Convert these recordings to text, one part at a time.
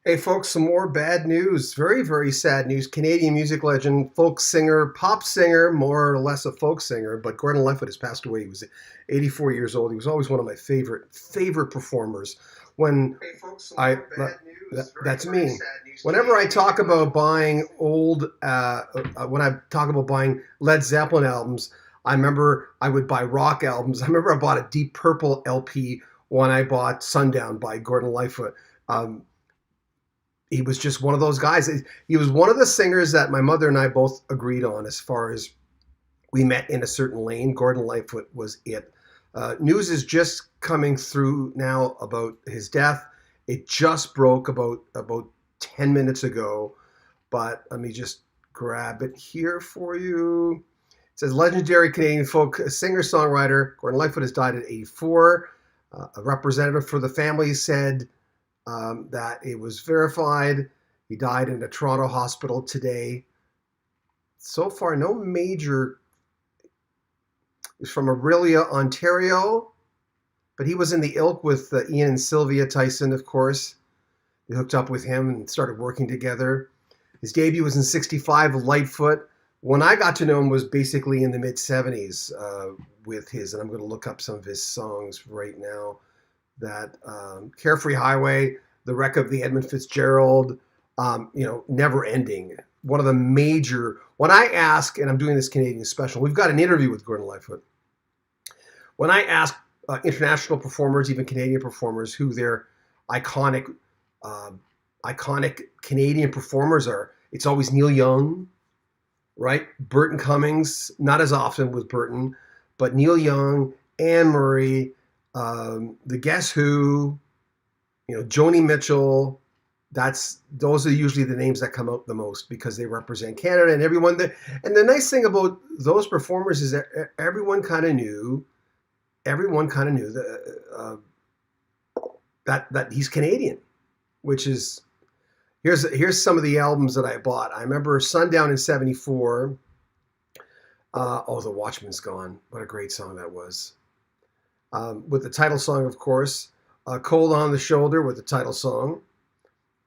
Hey, folks, some more bad news. Very, very sad news. Canadian music legend, folk singer, pop singer, more or less a folk singer, but Gordon Lightfoot has passed away. He was 84 years old. He was always one of my favorite performers. When Hey folks, some I, more bad news. Very, that's very me. sad news. Whenever I Canadian talk music about legend. buying when I talk about buying Led Zeppelin albums, I remember I would buy rock albums. I remember I bought a Deep Purple LP when I bought Sundown by Gordon Lightfoot. Um, he was just one of those guys. He was one of the singers that my mother and I both agreed on as far as we met in a certain lane. Gordon Lightfoot was it. News is just coming through now about his death. It just broke about 10 minutes ago, but let me just grab it here for you. It says legendary Canadian folk singer songwriter Gordon Lightfoot has died at 84. A representative for the family said that it was verified. He died in a Toronto hospital today. So far, no major. He's from Aurelia, Ontario, but he was in the ilk with Ian and Sylvia Tyson, of course. They hooked up with him and started working together. His debut was in '65 with Lightfoot. When I got to know him was basically in the mid '70s with his, and I'm going to look up some of his songs right now. That Carefree Highway, The Wreck of the Edmund Fitzgerald, Never Ending. One of the major, when I ask, and I'm doing this Canadian special, we've got an interview with Gordon Lightfoot. When I ask international performers, even Canadian performers, who their iconic, uh, iconic Canadian performers are, it's always Neil Young, right? Burton Cummings, not as often with Burton, but Neil Young, Anne Murray, the Guess Who, Joni Mitchell. Those are usually the names that come out the most because they represent Canada and everyone. And the nice thing about those performers is that everyone kind of knew. Everyone kind of knew that he's Canadian, which is here's some of the albums that I bought. I remember Sundown in '74. The Watchman's Gone. What a great song that was. With the title song, of course. Cold on the Shoulder with the title song.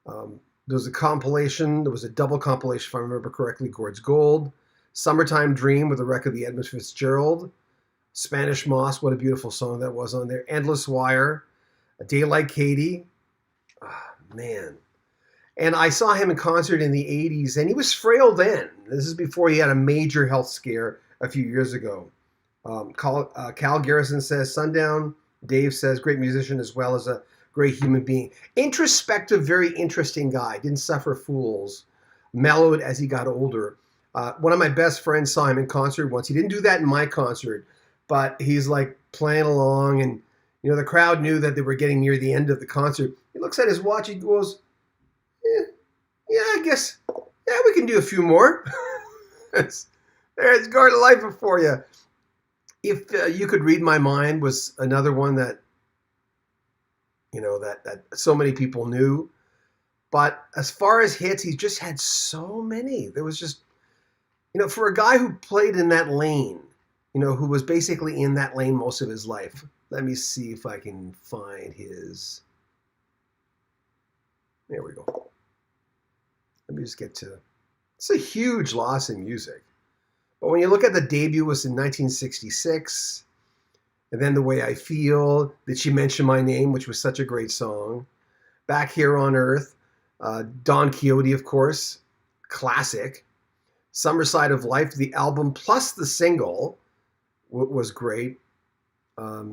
There was a compilation. There was a double compilation, if I remember correctly. Gord's Gold. Summertime Dream with the wreck of the Edmund Fitzgerald. Spanish Moss. What a beautiful song that was on there. Endless Wire. A Day Like Katie. Oh, man. And I saw him in concert in the '80s, and he was frail then. This is before he had a major health scare a few years ago. Cal Garrison says, Sundown. Dave says, great musician as well as a great human being. Introspective, very interesting guy. Didn't suffer fools. Mellowed as he got older. One of my best friends saw him in concert once. He didn't do that in my concert, but he's like playing along, and the crowd knew that they were getting near the end of the concert. He looks at his watch. He goes, yeah, I guess, yeah, we can do a few more. There's Gordon Lightfoot for you. If You Could Read My Mind was another one that that so many people knew. But as far as hits, he's just had so many. There was just, for a guy who played in that lane, who was basically in that lane most of his life. Let me see if I can find his. There we go. Let me just get to. It's a huge loss in music. But when you look at the debut was in 1966, and then The Way I Feel, Did She Mention My Name, which was such a great song. Back Here on Earth, Don Quixote, of course, classic. Summer Side of Life, the album plus the single was great.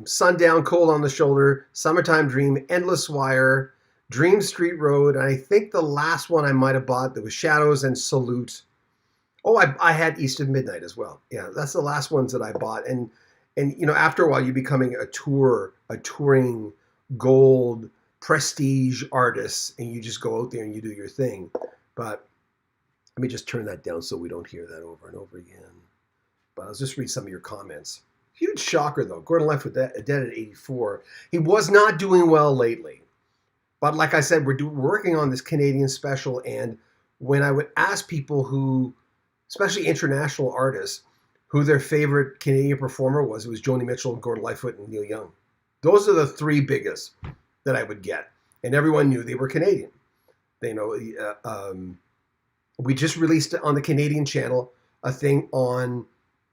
Sundown, Cold on the Shoulder, Summertime Dream, Endless Wire, Dream Street Road, and I think the last one I might have bought, there was Shadows and Salute. Oh, I had East of Midnight as well. Yeah, that's the last ones that I bought. And after a while, you're becoming a touring gold prestige artist, and you just go out there and you do your thing. But let me just turn that down so we don't hear that over and over again. But I'll just read some of your comments. Huge shocker, though. Gordon Lightfoot dead at 84. He was not doing well lately. But like I said, we're working on this Canadian special, and when I would ask people who, especially international artists, who their favorite Canadian performer was, it was Joni Mitchell, Gordon Lightfoot, and Neil Young. Those are the three biggest that I would get. And everyone knew they were Canadian. You know, we just released on the Canadian channel a thing on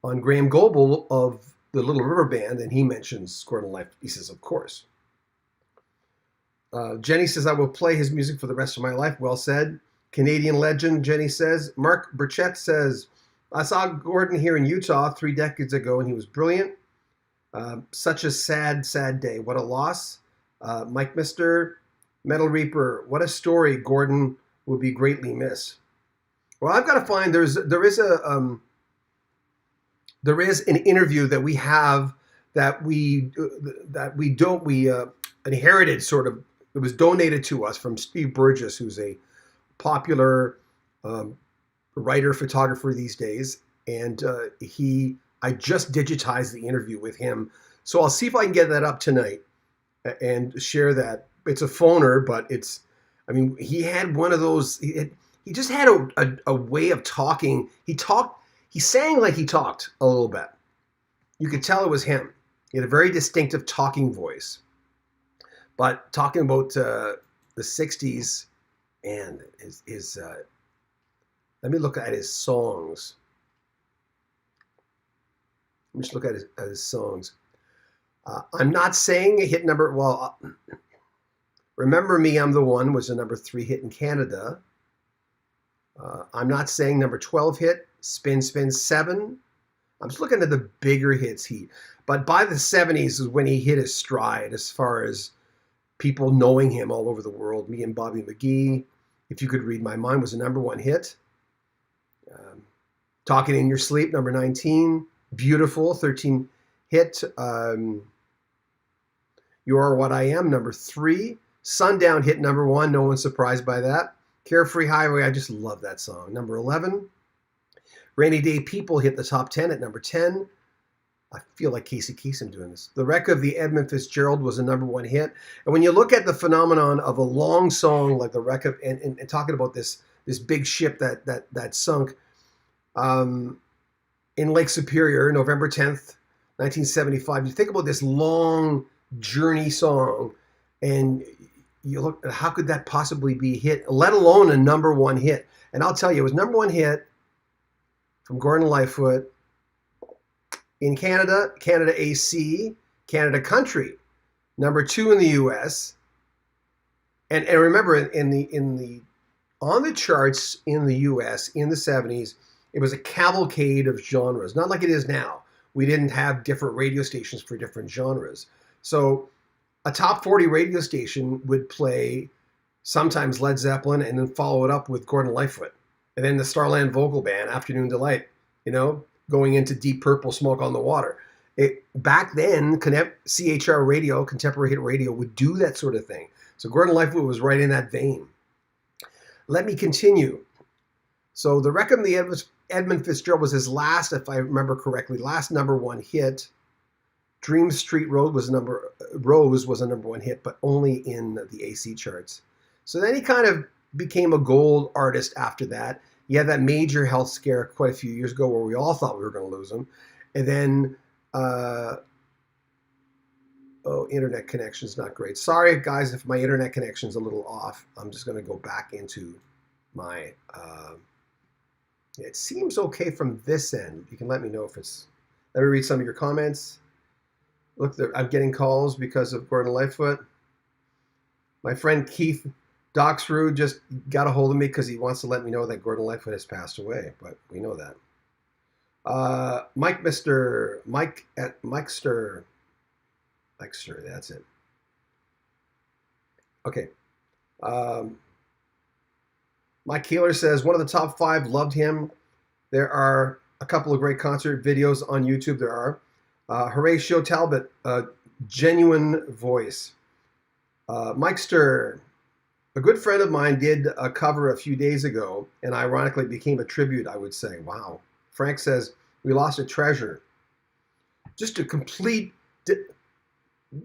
Graham Goebel of the Little River Band, and he mentions Gordon Lightfoot. He says, of course. Jenny says, I will play his music for the rest of my life. Well said. Canadian legend, Jenny says. Mark Burchett says, I saw Gordon here in Utah 3 decades ago, and he was brilliant. Such a sad, sad day. What a loss. Mike Mister, Metal Reaper, what a story. Gordon will be greatly missed. Well, I've got to find there is an interview that we have that we inherited, sort of. It was donated to us from Steve Burgess, who's a popular writer, photographer these days, and I just digitized the interview with him, so I'll see if I can get that up tonight and share that. It's a phoner, but he had one of those. He just had a way of talking. He sang like he talked a little bit. You could tell it was him. He had a very distinctive talking voice. But talking about the 60s and his let me look at his songs. Let me just look at his songs. I'm Not Saying, a hit number, Remember Me, I'm the One was a number 3 hit in Canada. I'm Not Saying, number 12 hit. Spin, Spin, 7. I'm just looking at the bigger hits. But by the 70s is when he hit his stride as far as people knowing him all over the world. Me and Bobby McGee, If You Could Read My Mind was a number 1 hit. Talking in Your Sleep, number 19. Beautiful, 13 hit. You Are What I Am, number 3. Sundown hit number 1. No one's surprised by that. Carefree Highway, I just love that song. Number 11. Rainy Day People hit the top 10 at number 10. I feel like Casey Kasem doing this. The Wreck of the Edmund Fitzgerald was a number 1 hit. And when you look at the phenomenon of a long song like The Wreck of, and talking about this big ship that sunk in Lake Superior, November 10th, 1975, you think about this long journey song, and you look at how could that possibly be a hit, let alone a number 1 hit. And I'll tell you, it was number 1 hit from Gordon Lightfoot in Canada, Canada AC, Canada Country, number 2 in the U.S. And remember, on the charts in the U.S. in the 70s, it was a cavalcade of genres, not like it is now. We didn't have different radio stations for different genres. So a top 40 radio station would play sometimes Led Zeppelin and then follow it up with Gordon Lightfoot. And then the Starland Vocal Band, Afternoon Delight, going into Deep Purple, Smoke on the Water. Back then, CHR radio, Contemporary Hit Radio, would do that sort of thing. So Gordon Lightfoot was right in that vein. Let me continue. So The Wreck of the Edmund Fitzgerald was his last, if I remember correctly, last number 1 hit. Dream Street Rose was a number 1 hit, but only in the AC charts. So then he kind of became a gold artist after that. He had that major health scare quite a few years ago where we all thought we were going to lose him. And then, internet connection's not great. Sorry, guys, if my internet connection's a little off. I'm just going to go back into my... it seems okay from this end. You can let me know if it's... Let me read some of your comments. Look, I'm getting calls because of Gordon Lightfoot. My friend Keith Doxrud just got a hold of me because he wants to let me know that Gordon Lightfoot has passed away, but we know that. Mikester, that's it. Okay. Mike Keeler says, one of the top 5, loved him. There are a couple of great concert videos on YouTube. There are. Horatio Talbot, genuine voice. Mikester, a good friend of mine did a cover a few days ago, and ironically became a tribute, I would say. Wow. Frank says, we lost a treasure. Just a complete...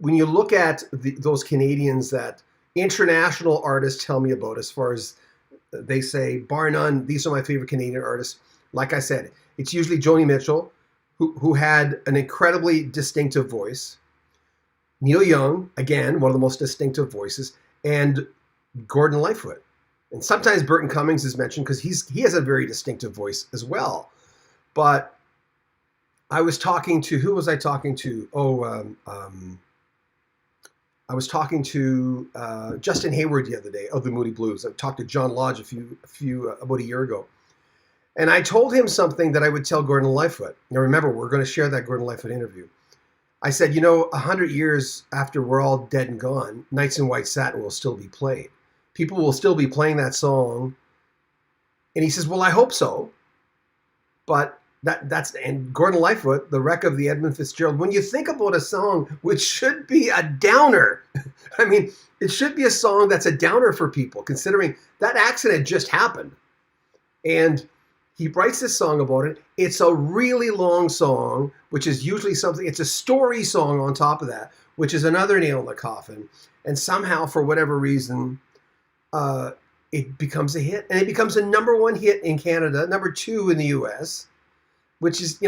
When you look at those Canadians that international artists tell me about, as far as they say, bar none, these are my favorite Canadian artists. Like I said, it's usually Joni Mitchell, who had an incredibly distinctive voice. Neil Young, again, one of the most distinctive voices, and Gordon Lightfoot. And sometimes Burton Cummings is mentioned because he has a very distinctive voice as well. But I was talking to, who was I talking to? I was talking to Justin Hayward the other day of the Moody Blues. I talked to John Lodge about a year ago. And I told him something that I would tell Gordon Lightfoot. Now remember, we're going to share that Gordon Lightfoot interview. I said, 100 years after we're all dead and gone, Nights in White Satin will still be played. People will still be playing that song. And he says, well, I hope so. But and Gordon Lightfoot, The Wreck of the Edmund Fitzgerald, when you think about a song which should be a downer, I mean, it should be a song that's a downer for people, considering that accident just happened. And he writes this song about it. It's a really long song, which is usually something, it's a story song on top of that, which is another nail in the coffin. And somehow, for whatever reason, it becomes a hit. And it becomes a #1 hit in Canada, #2 in the US, which is,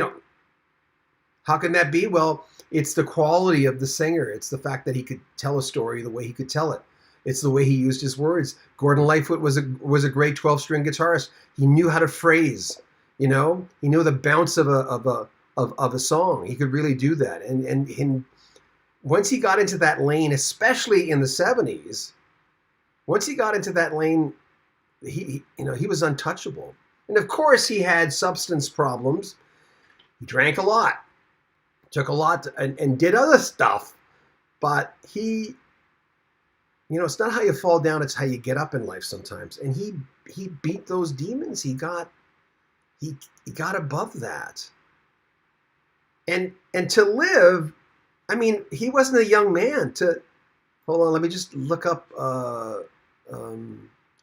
how can that be? Well, it's the quality of the singer. It's the fact that he could tell a story the way he could tell it. It's the way he used his words. Gordon Lightfoot was a great 12-string guitarist. He knew how to phrase, He knew the bounce of a song. He could really do that. And once he got into that lane, especially in the 70s, once he got into that lane, he was untouchable. And of course, he had substance problems. He drank a lot, took a lot, and did other stuff. But he, it's not how you fall down; it's how you get up in life sometimes. And he beat those demons. He got above that. And to live, I mean, he wasn't a young man. Hold on, let me just look up.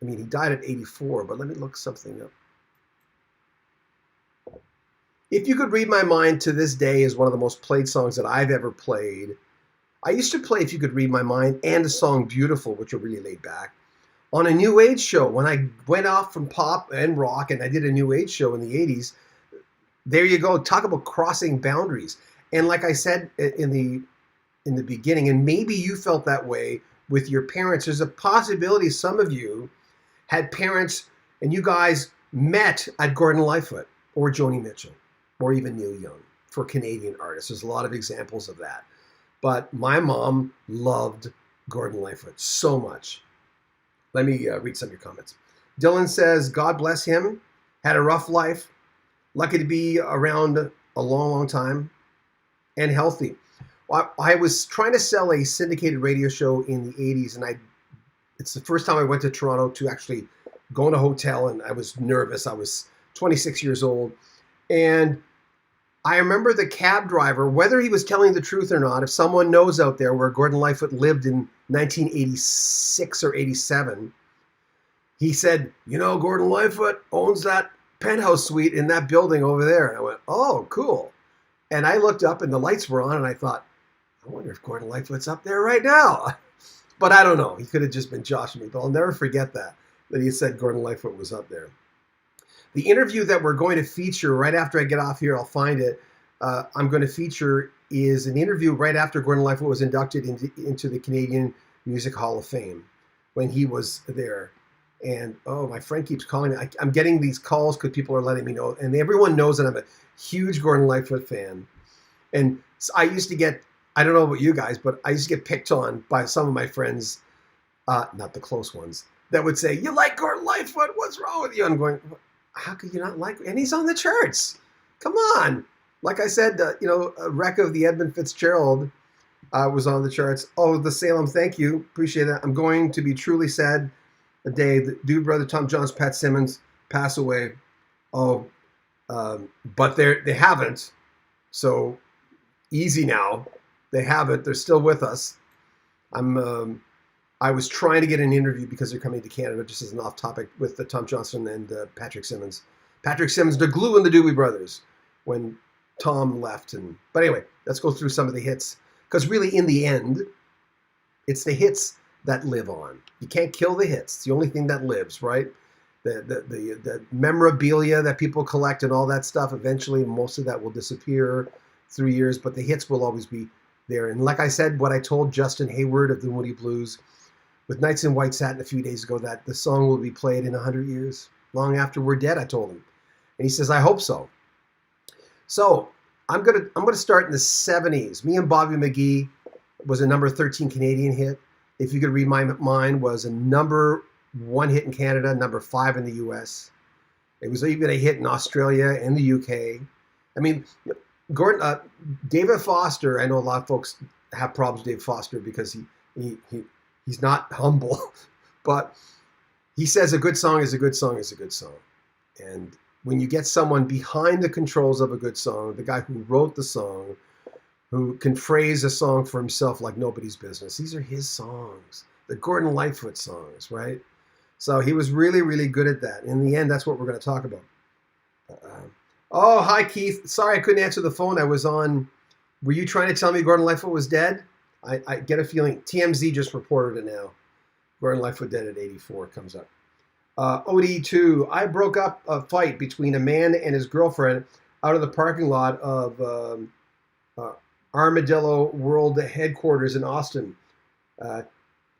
He died at 84, but let me look something up. If You Could Read My Mind to this day is one of the most played songs that I've ever played. I used to play If You Could Read My Mind and the song Beautiful, which are really laid back, on a New Age show. When I went off from pop and rock and I did a New Age show in the 80s, there you go. Talk about crossing boundaries. And like I said in the beginning, and maybe you felt that way with your parents, there's a possibility some of you had parents and you guys met at Gordon Lightfoot or Joni Mitchell or even Neil Young for Canadian artists. There's a lot of examples of that. But my mom loved Gordon Lightfoot so much. Let me read some of your comments. Dylan says, God bless him, had a rough life, lucky to be around a long, long time, and healthy. I was trying to sell a syndicated radio show in the 80s, and it's the first time I went to Toronto to actually go in a hotel, and I was nervous. I was 26 years old, and I remember the cab driver, whether he was telling the truth or not, if someone knows out there where Gordon Lightfoot lived in 1986 or 87, he said, Gordon Lightfoot owns that penthouse suite in that building over there. And I went, oh, cool. And I looked up and the lights were on and I thought, I wonder if Gordon Lightfoot's up there right now. But I don't know. He could have just been joshing me. But I'll never forget that he said Gordon Lightfoot was up there. The interview that we're going to feature right after I get off here, I'll find it, I'm going to feature is an interview right after Gordon Lightfoot was inducted into the Canadian Music Hall of Fame when he was there. And, my friend keeps calling me. I'm getting these calls because people are letting me know. And everyone knows that I'm a huge Gordon Lightfoot fan. And I used to get, I don't know about you guys, but I used to get picked on by some of my friends, not the close ones, that would say, you like Gordon Lightfoot? What's wrong with you? I'm going, how could you not like? And he's on the charts. Come on. Like I said, A Wreck of the Edmund Fitzgerald was on the charts. Oh, the Salem, thank you. Appreciate that. I'm going to be truly sad the day that Dude Brother Tom Jones, Pat Simmons pass away. Oh, but they haven't. So easy now. They haven't. They're still with us. I was trying to get an interview because they're coming to Canada, just as an off topic, with Tom Johnson and Patrick Simmons. Patrick Simmons, the glue in the Doobie Brothers, when Tom left. But anyway, let's go through some of the hits. Because really, in the end, it's the hits that live on. You can't kill the hits. It's the only thing that lives, right? The memorabilia that people collect and all that stuff, eventually most of that will disappear through years, but the hits will always be there. And like I said, what I told Justin Hayward of the Moody Blues, with Nights in White Satin a few days ago that the song will be played in 100 years, long after we're dead, I told him. And he says, I hope so. So I'm gonna start in the 70s. Me and Bobby McGee was a number 13 Canadian hit. If You Could Read My Mind was a number 1 hit in Canada, number 5 in the US. It was even a hit in Australia and the UK. I mean, David Foster, I know a lot of folks have problems with David Foster because he's not humble, but he says a good song is a good song is a good song. And when you get someone behind the controls of a good song, the guy who wrote the song, who can phrase a song for himself like nobody's business, these are his songs, the Gordon Lightfoot songs, right? So he was really, really good at that. In the end, that's what we're going to talk about. Oh, hi, Keith. Sorry I couldn't answer the phone. I was on. Were you trying to tell me Gordon Lightfoot was dead? I get a feeling. TMZ just reported it now. Gordon Lightfoot dead at 84 comes up. OD2, I broke up a fight between a man and his girlfriend out of the parking lot of Armadillo World Headquarters in Austin,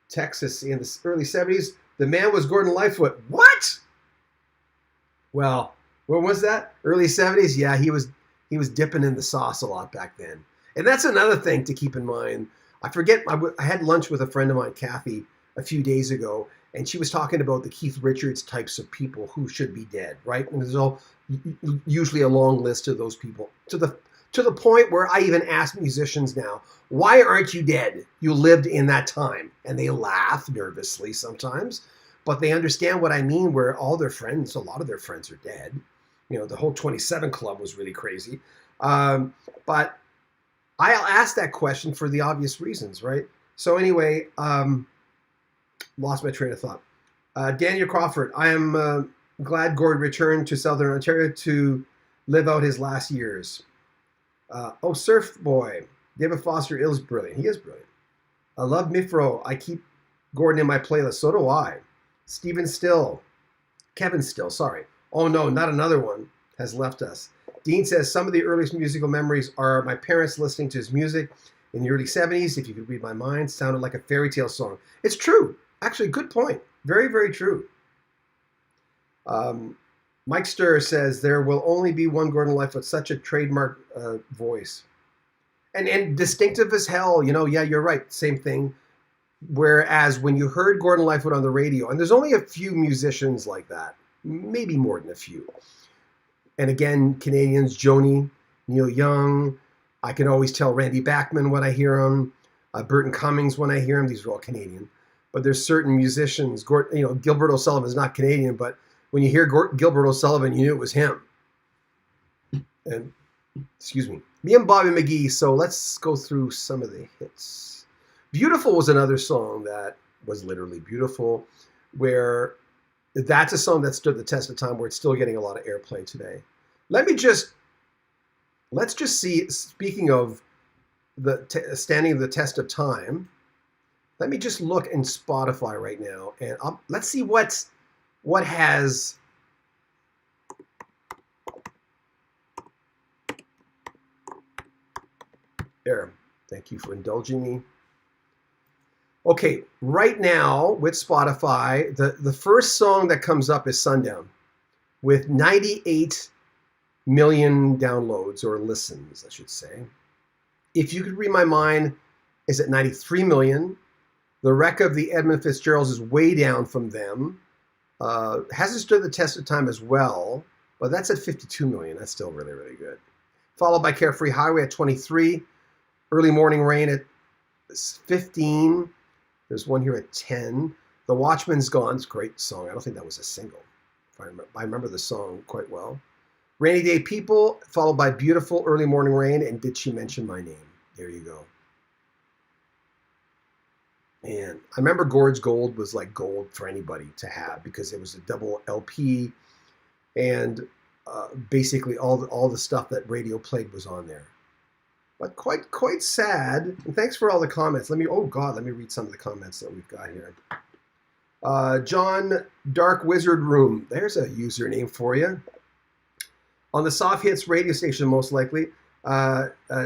Texas in the early 70s. The man was Gordon Lightfoot. What? Well, when was that? Early 70s? Yeah, he was dipping in the sauce a lot back then. And that's another thing to keep in mind. I forget, I had lunch with a friend of mine, Kathy, a few days ago, and she was talking about the Keith Richards types of people who should be dead, right? And there's usually a long list of those people, to the point where I even ask musicians now, why aren't you dead? You lived in that time. And they laugh nervously sometimes, but they understand what I mean, where all their friends, a lot of their friends are dead. You know, the whole 27 Club was really crazy. But I'll ask that question for the obvious reasons, right? So anyway, lost my train of thought. Daniel Crawford, I am glad Gord returned to Southern Ontario to live out his last years. Surf Boy, David Foster is brilliant. He is brilliant. I love Mifro. I keep Gordon in my playlist. So do I. Kevin Still, sorry. Oh no, not another one has left us. Dean says, some of the earliest musical memories are my parents listening to his music in the early 70s. If You Could Read My Mind, sounded like a fairy tale song. It's true. Actually, good point. Very, very true. Mike Sturr says, there will only be one Gordon Lightfoot, such a trademark voice. And distinctive as hell, you know, yeah, you're right, same thing. Whereas when you heard Gordon Lightfoot on the radio, and there's only a few musicians like that, maybe more than a few. And again, Canadians, Joni, Neil Young, I can always tell Randy Bachman when I hear him, Burton Cummings when I hear him, these are all Canadian. But there's certain musicians, Gilbert O'Sullivan is not Canadian, but when you hear Gilbert O'Sullivan, you knew it was him. And, excuse me. Me and Bobby McGee, so let's go through some of the hits. Beautiful was another song that was literally beautiful, where that's a song that stood the test of time, where it's still getting a lot of airplay today. Let's just see, speaking of standing the test of time, let me just look in Spotify right now, and let's see what has there. Thank you for indulging me. Okay, right now with Spotify, the first song that comes up is Sundown with 98 million downloads, or listens, I should say. If You Could Read My Mind is at 93 million. The Wreck of the Edmund Fitzgeralds is way down from them. Hasn't stood the test of time as well, but that's at 52 million. That's still really, really good. Followed by Carefree Highway at 23. Early Morning Rain at 15. There's one here at 10. The Watchman's Gone. It's a great song. I don't think that was a single. I remember the song quite well. Rainy Day People, followed by Beautiful, Early Morning Rain, and Did She Mention My Name? There you go. And I remember Gord's Gold was like gold for anybody to have, because it was a double LP, and basically all the stuff that radio played was on there. But quite sad. And thanks for all the comments. Let me read some of the comments that we've got here. John Dark Wizard Room. There's a username for you. On the Soft Hits radio station, most likely.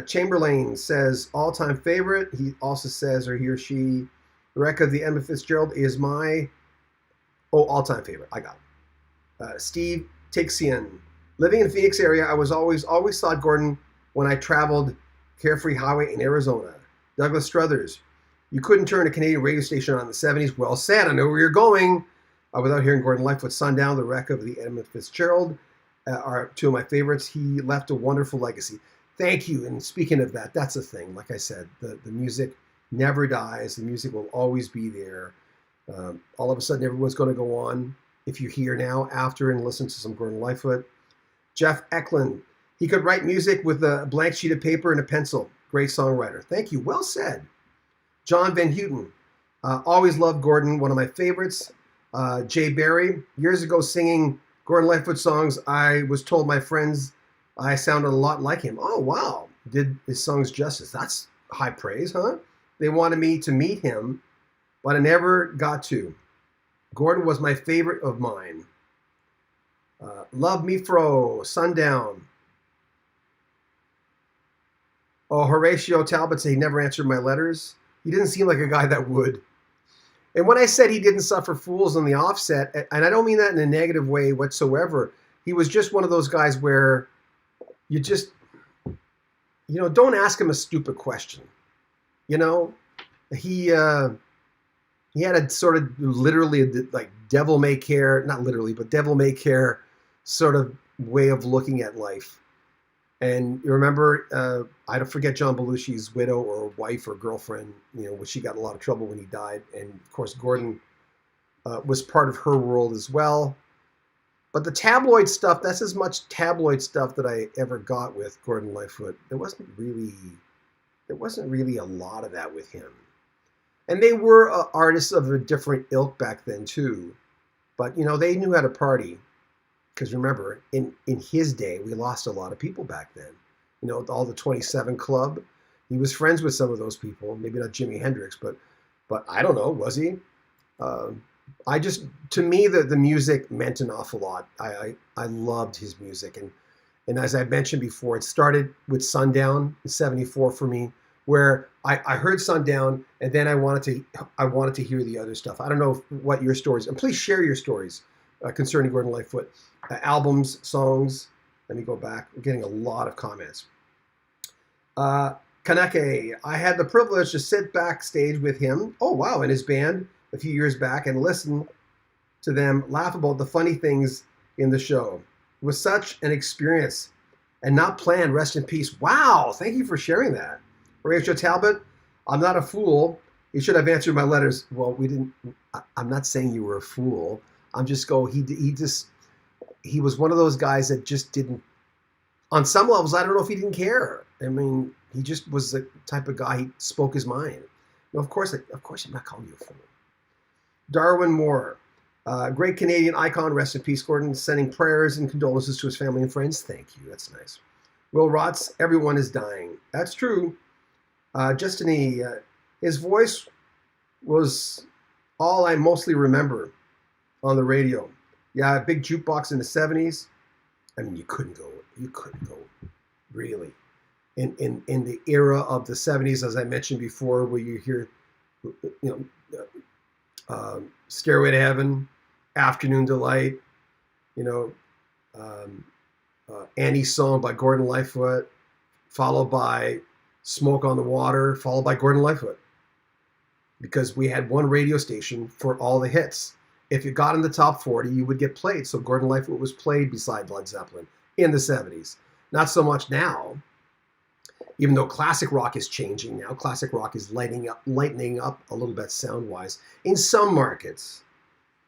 Chamberlain says all-time favorite. He also says, or he or she, The wreck of the Edmund Fitzgerald is my all-time favorite. I got it. Steve Tixian. Living in the Phoenix area, I was always thought Gordon when I traveled Carefree Highway in Arizona. Douglas Struthers. You couldn't turn a Canadian radio station on in the 70s. Well said. I know where you're going. Without hearing Gordon Lightfoot, Sundown, The Wreck of the Edmund Fitzgerald are two of my favorites. He left a wonderful legacy. Thank you. And speaking of that, that's the thing. Like I said, the music never dies. The music will always be there. All of a sudden, everyone's going to go on, if you're here now, after and listen to some Gordon Lightfoot. Jeff Eklund. He could write music with a blank sheet of paper and a pencil. Great songwriter. Thank you. Well said. John Van Houten. Always loved Gordon. One of my favorites. Jay Barry. Years ago, singing Gordon Lightfoot songs, I was told my friends I sounded a lot like him. Oh, wow. Did his songs justice. That's high praise, huh? They wanted me to meet him, but I never got to. Gordon was my favorite of mine. Love Me Fro, Sundown. Oh, Horatio Talbot said he never answered my letters. He didn't seem like a guy that would. And when I said he didn't suffer fools on the offset, and I don't mean that in a negative way whatsoever, he was just one of those guys where you just, don't ask him a stupid question. He had a sort of literally like devil may care, not literally, but devil may care sort of way of looking at life. And you remember, I don't forget John Belushi's widow or wife or girlfriend, when she got in a lot of trouble when he died. And of course, Gordon was part of her world as well. But the tabloid stuff, that's as much tabloid stuff that I ever got with Gordon Lightfoot. There wasn't really a lot of that with him. And they were artists of a different ilk back then too. But, they knew how to party. Because remember, in his day, we lost a lot of people back then. All the 27 Club. He was friends with some of those people. Maybe not Jimi Hendrix, but I don't know. Was he? To me, the music meant an awful lot. I loved his music. And as I mentioned before, it started with Sundown in 74 for me, where I heard Sundown, and then I wanted to hear the other stuff. I don't know what your stories, and please share your stories concerning Gordon Lightfoot. Albums, songs. Let me go back. I'm getting a lot of comments. Kanake, I had the privilege to sit backstage with him, oh wow, and his band a few years back and listen to them laugh about the funny things in the show. It was such an experience and not planned. Rest in peace. Wow, thank you for sharing that. Rachel Talbot, I'm not a fool. You should have answered my letters. Well, we didn't. I'm not saying you were a fool. I'm just he was one of those guys that just didn't, on some levels, I don't know if he didn't care. I mean, he just was the type of guy, he spoke his mind. No, of course I'm not calling you a fool. Darwin Moore, great Canadian icon, rest in peace, Gordon, sending prayers and condolences to his family and friends. Thank you, that's nice. Will Rotz, everyone is dying. That's true. Justiny, his voice was all I mostly remember on the radio. Yeah, a big jukebox in the 70s. I mean, you couldn't go, really. In the era of the 70s, as I mentioned before, where you hear, Stairway to Heaven, Afternoon Delight, Annie's Song by Gordon Lightfoot, followed by Smoke on the Water, followed by Gordon Lightfoot. Because we had one radio station for all the hits. If you got in the top 40, you would get played. So Gordon Lightfoot was played beside Led Zeppelin in the 70s. Not so much now, even though classic rock is changing now. Classic rock is lightening up a little bit sound-wise in some markets.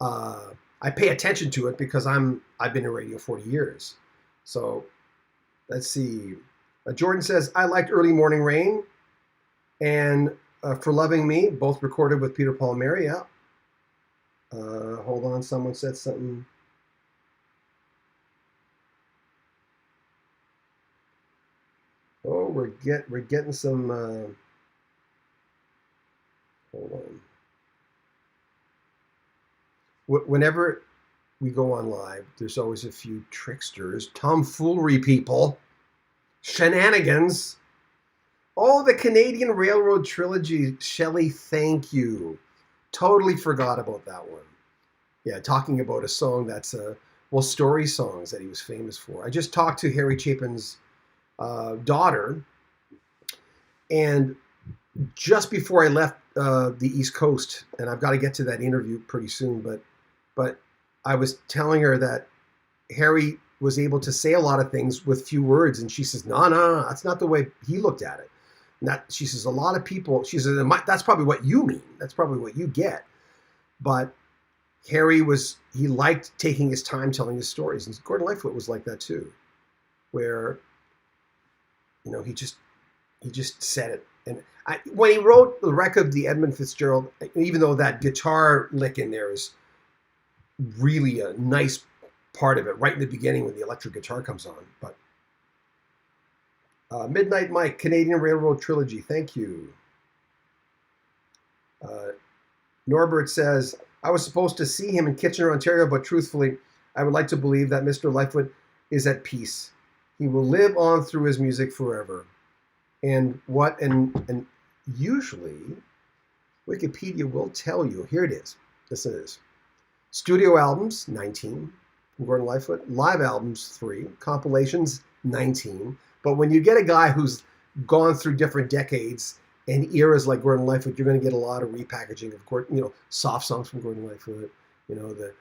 I pay attention to it because I've been in radio 40 years. So let's see. Jordan says, I liked Early Morning Rain and For Loving Me, both recorded with Peter, Paul, and Mary. Yeah. Hold on, someone said something. Oh, we're getting some. Hold on. Whenever we go on live, there's always a few tricksters, tomfoolery people, shenanigans. Oh, the Canadian Railroad trilogy, Shelley. Thank you. Totally forgot about that one. Yeah, talking about a song that's story songs that he was famous for. I just talked to Harry Chapin's daughter, and just before I left the East Coast, and I've got to get to that interview pretty soon, but I was telling her that Harry was able to say a lot of things with few words, and she says, no, that's not the way he looked at it. And she says, a lot of people, she says, that's probably what you mean. That's probably what you get. But Harry he liked taking his time telling his stories. And Gordon Lightfoot was like that too, where, he just said it. And when he wrote the wreck of the Edmund Fitzgerald, even though that guitar lick in there is really a nice part of it, right in the beginning when the electric guitar comes on. But Midnight Mike, Canadian Railroad Trilogy, thank you. Norbert says, I was supposed to see him in Kitchener, Ontario, but truthfully, I would like to believe that Mr. Lightfoot is at peace. He will live on through his music forever. And usually, Wikipedia will tell you, here it is, this is. Studio albums, 19, from Gordon Lightfoot. Live albums, 3. Compilations, 19. But when you get a guy who's gone through different decades and eras like Gordon Lightfoot, you're going to get a lot of repackaging of, soft songs from Gordon Lightfoot, the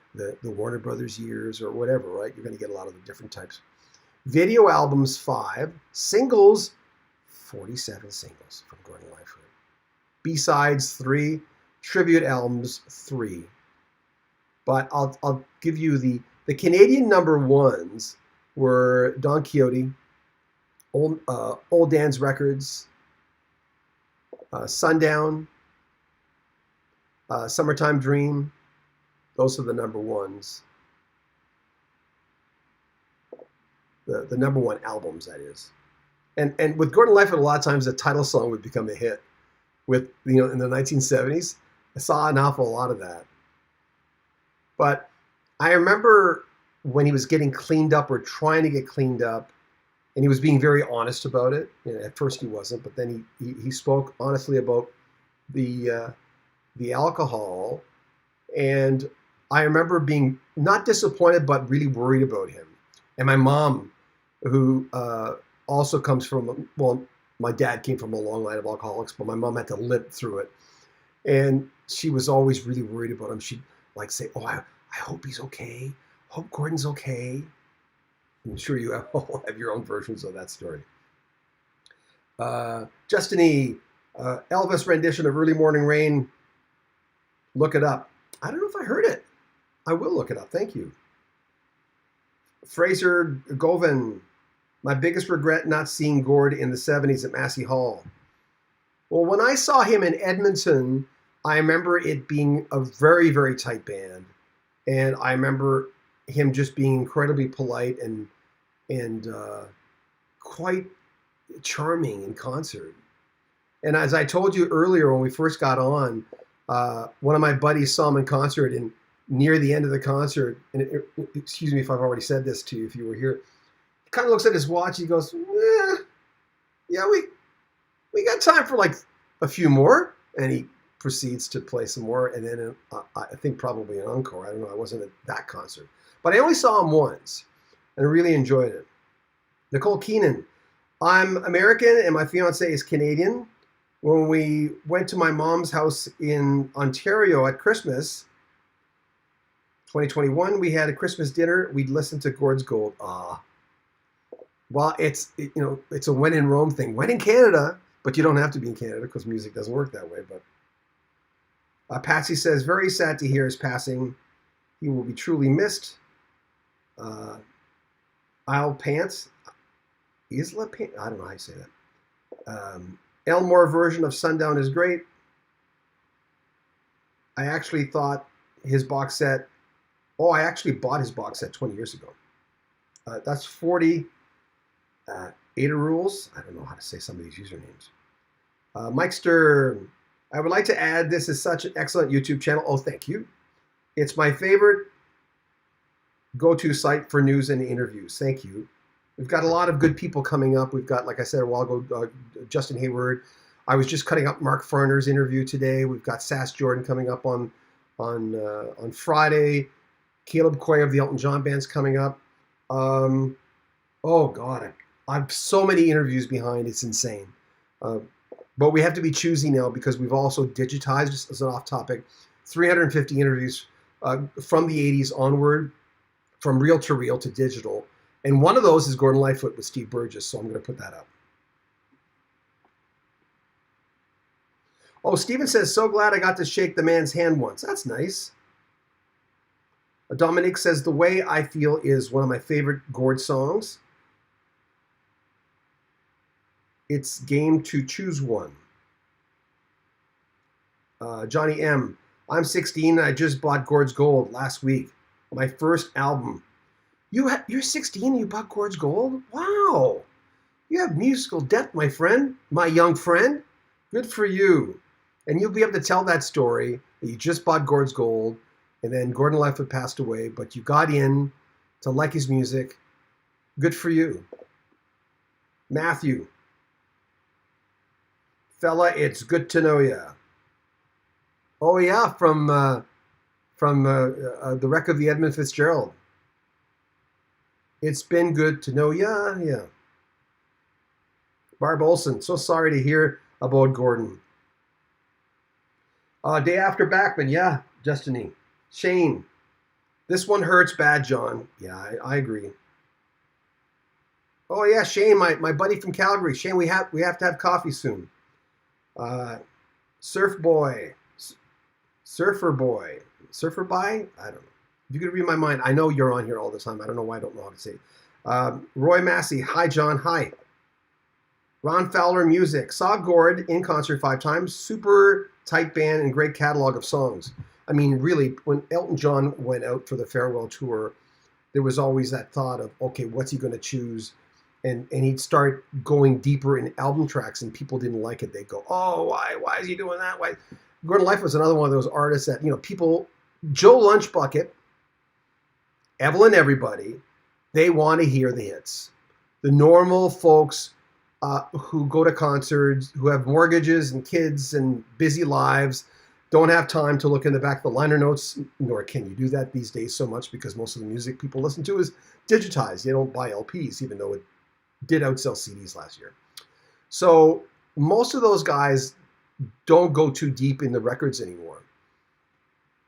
Warner Brothers years or whatever, right? You're going to get a lot of the different types. Video albums, 5. Singles, 47 singles from Gordon Lightfoot. B-sides, 3. Tribute albums, 3. But I'll give you the Canadian number ones were Don Quixote, Old Dan's Records, Sundown, Summertime Dream. Those are the number ones. The number one albums, that is. And with Gordon Lightfoot, a lot of times the title song would become a hit. In the 1970s, I saw an awful lot of that. But I remember when he was getting cleaned up or trying to get cleaned up, and he was being very honest about it. At first he wasn't, but then he spoke honestly about the alcohol. And I remember being not disappointed, but really worried about him. And my mom, who also comes from, my dad came from a long line of alcoholics, but my mom had to live through it. And she was always really worried about him. She'd say, I hope he's okay. Hope Gordon's okay. I'm sure you all have your own versions of that story. Justin E., Elvis rendition of Early Morning Rain. Look it up. I don't know if I heard it. I will look it up. Thank you. Fraser Govan. My biggest regret not seeing Gord in the 70s at Massey Hall. Well, when I saw him in Edmonton, I remember it being a very, very tight band. And I remember him just being incredibly polite and quite charming in concert. And as I told you earlier when we first got on, one of my buddies saw him in concert, and near the end of the concert, and excuse me if I've already said this to you if you were here, he kind of looks at his watch, he goes, yeah, we got time for like a few more, and he proceeds to play some more, and then I think probably an encore. I don't know, I wasn't at that concert. But I only saw him once, and I really enjoyed it. Nicole Keenan. I'm American, and my fiance is Canadian. When we went to my mom's house in Ontario at Christmas, 2021, we had a Christmas dinner. We'd listened to Gord's Gold. Well, it's a when in Rome thing. When in Canada, but you don't have to be in Canada because music doesn't work that way. But Patsy says, very sad to hear his passing. He will be truly missed. Isle Pants. Isla Pants? I don't know how you say that. Elmore version of Sundown is great. I actually thought his box set. I actually bought his box set 20 years ago. That's 40. Ada Rules. I don't know how to say some of these usernames. Mike Stern. I would like to add, this is such an excellent YouTube channel. Oh, thank you. It's my favorite go-to site for news and interviews. Thank you. We've got a lot of good people coming up. We've got, like I said a while ago, Justin Hayward. I was just cutting up Mark Farner's interview today. We've got Sass Jordan coming up on Friday. Caleb Coy of the Elton John band's coming up. Oh God, I've so many interviews behind. It's insane. But we have to be choosy now because we've also digitized, just as an off topic, 350 interviews from the 80s onward, from reel to reel to digital. And one of those is Gordon Lightfoot with Steve Burgess. So I'm going to put that up. Oh, Steven says, so glad I got to shake the man's hand once. That's nice. Dominic says, The Way I Feel is one of my favorite Gord songs. It's game to choose one. Johnny M. I'm 16 and I just bought Gord's Gold last week. My first album. You're 16 and you bought Gord's Gold? Wow. You have musical depth, my friend, my young friend. Good for you. And you'll be able to tell that story that you just bought Gord's Gold and then Gordon Lightfoot passed away, but you got in to like his music. Good for you. Matthew. Fella, it's good to know ya. Oh yeah, from the wreck of the Edmund Fitzgerald. It's been good to know ya. Yeah. Barb Olson, so sorry to hear about Gordon. Day After Backman, yeah, Justine. Shane, this one hurts bad, John. Yeah, I agree. Oh yeah, Shane, my buddy from Calgary. Shane, we have to have coffee soon. Surfer Boy, Surfer Boy. I don't know. If you could read my mind, I know you're on here all the time. I don't know why I don't know how to say it. Roy Massey, hi John, hi. Ron Fowler Music, saw Gord in concert 5 times. Super tight band and great catalog of songs. I mean, really, when Elton John went out for the farewell tour, there was always that thought of, okay, what's he going to choose? And he'd start going deeper in album tracks, and people didn't like it. They'd go, oh, why is he doing that? Why? Gordon Lightfoot was another one of those artists that, people, Joe Lunchbucket, Evelyn Everybody, they want to hear the hits. The normal folks who go to concerts, who have mortgages and kids and busy lives, don't have time to look in the back of the liner notes, nor can you do that these days so much because most of the music people listen to is digitized. They don't buy LPs, even though it did outsell CDs last year. So most of those guys don't go too deep in the records anymore.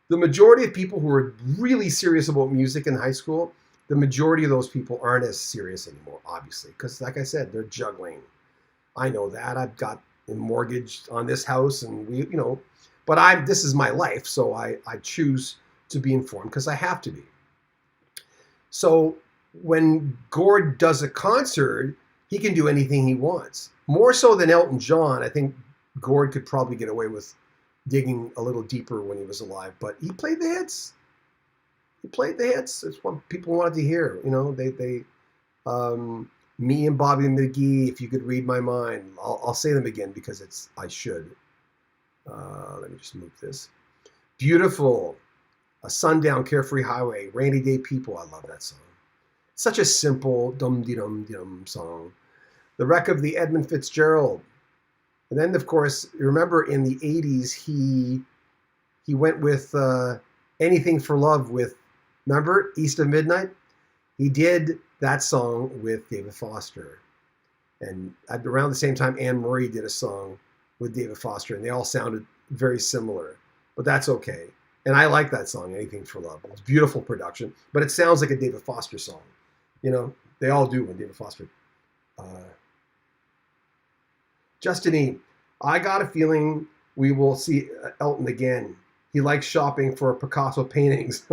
The majority of people who are really serious about music in high school, the majority of those people aren't as serious anymore, obviously, because like I said, they're juggling. I know that. I've got a mortgage on this house and but this is my life, so I choose to be informed because I have to be. So when Gord does a concert, he can do anything he wants. More so than Elton John. I think Gord could probably get away with digging a little deeper when he was alive, but he played the hits. It's what people wanted to hear. Me and Bobby McGee, If You Could Read My Mind. I'll say them again because I should. Let me just move this. Beautiful. A Sundown, Carefree Highway, Rainy Day People. I love that song. Such a simple dum-de-dum-de-dum song. The Wreck of the Edmund Fitzgerald. And then, of course, remember in the 80s, he went with Anything for Love with, remember, East of Midnight? He did that song with David Foster. And around the same time, Anne Murray did a song with David Foster, and they all sounded very similar. But that's okay. And I like that song, Anything for Love. It's beautiful production, but it sounds like a David Foster song. They all do when David Foster. Justine, I got a feeling we will see Elton again. He likes shopping for Picasso paintings.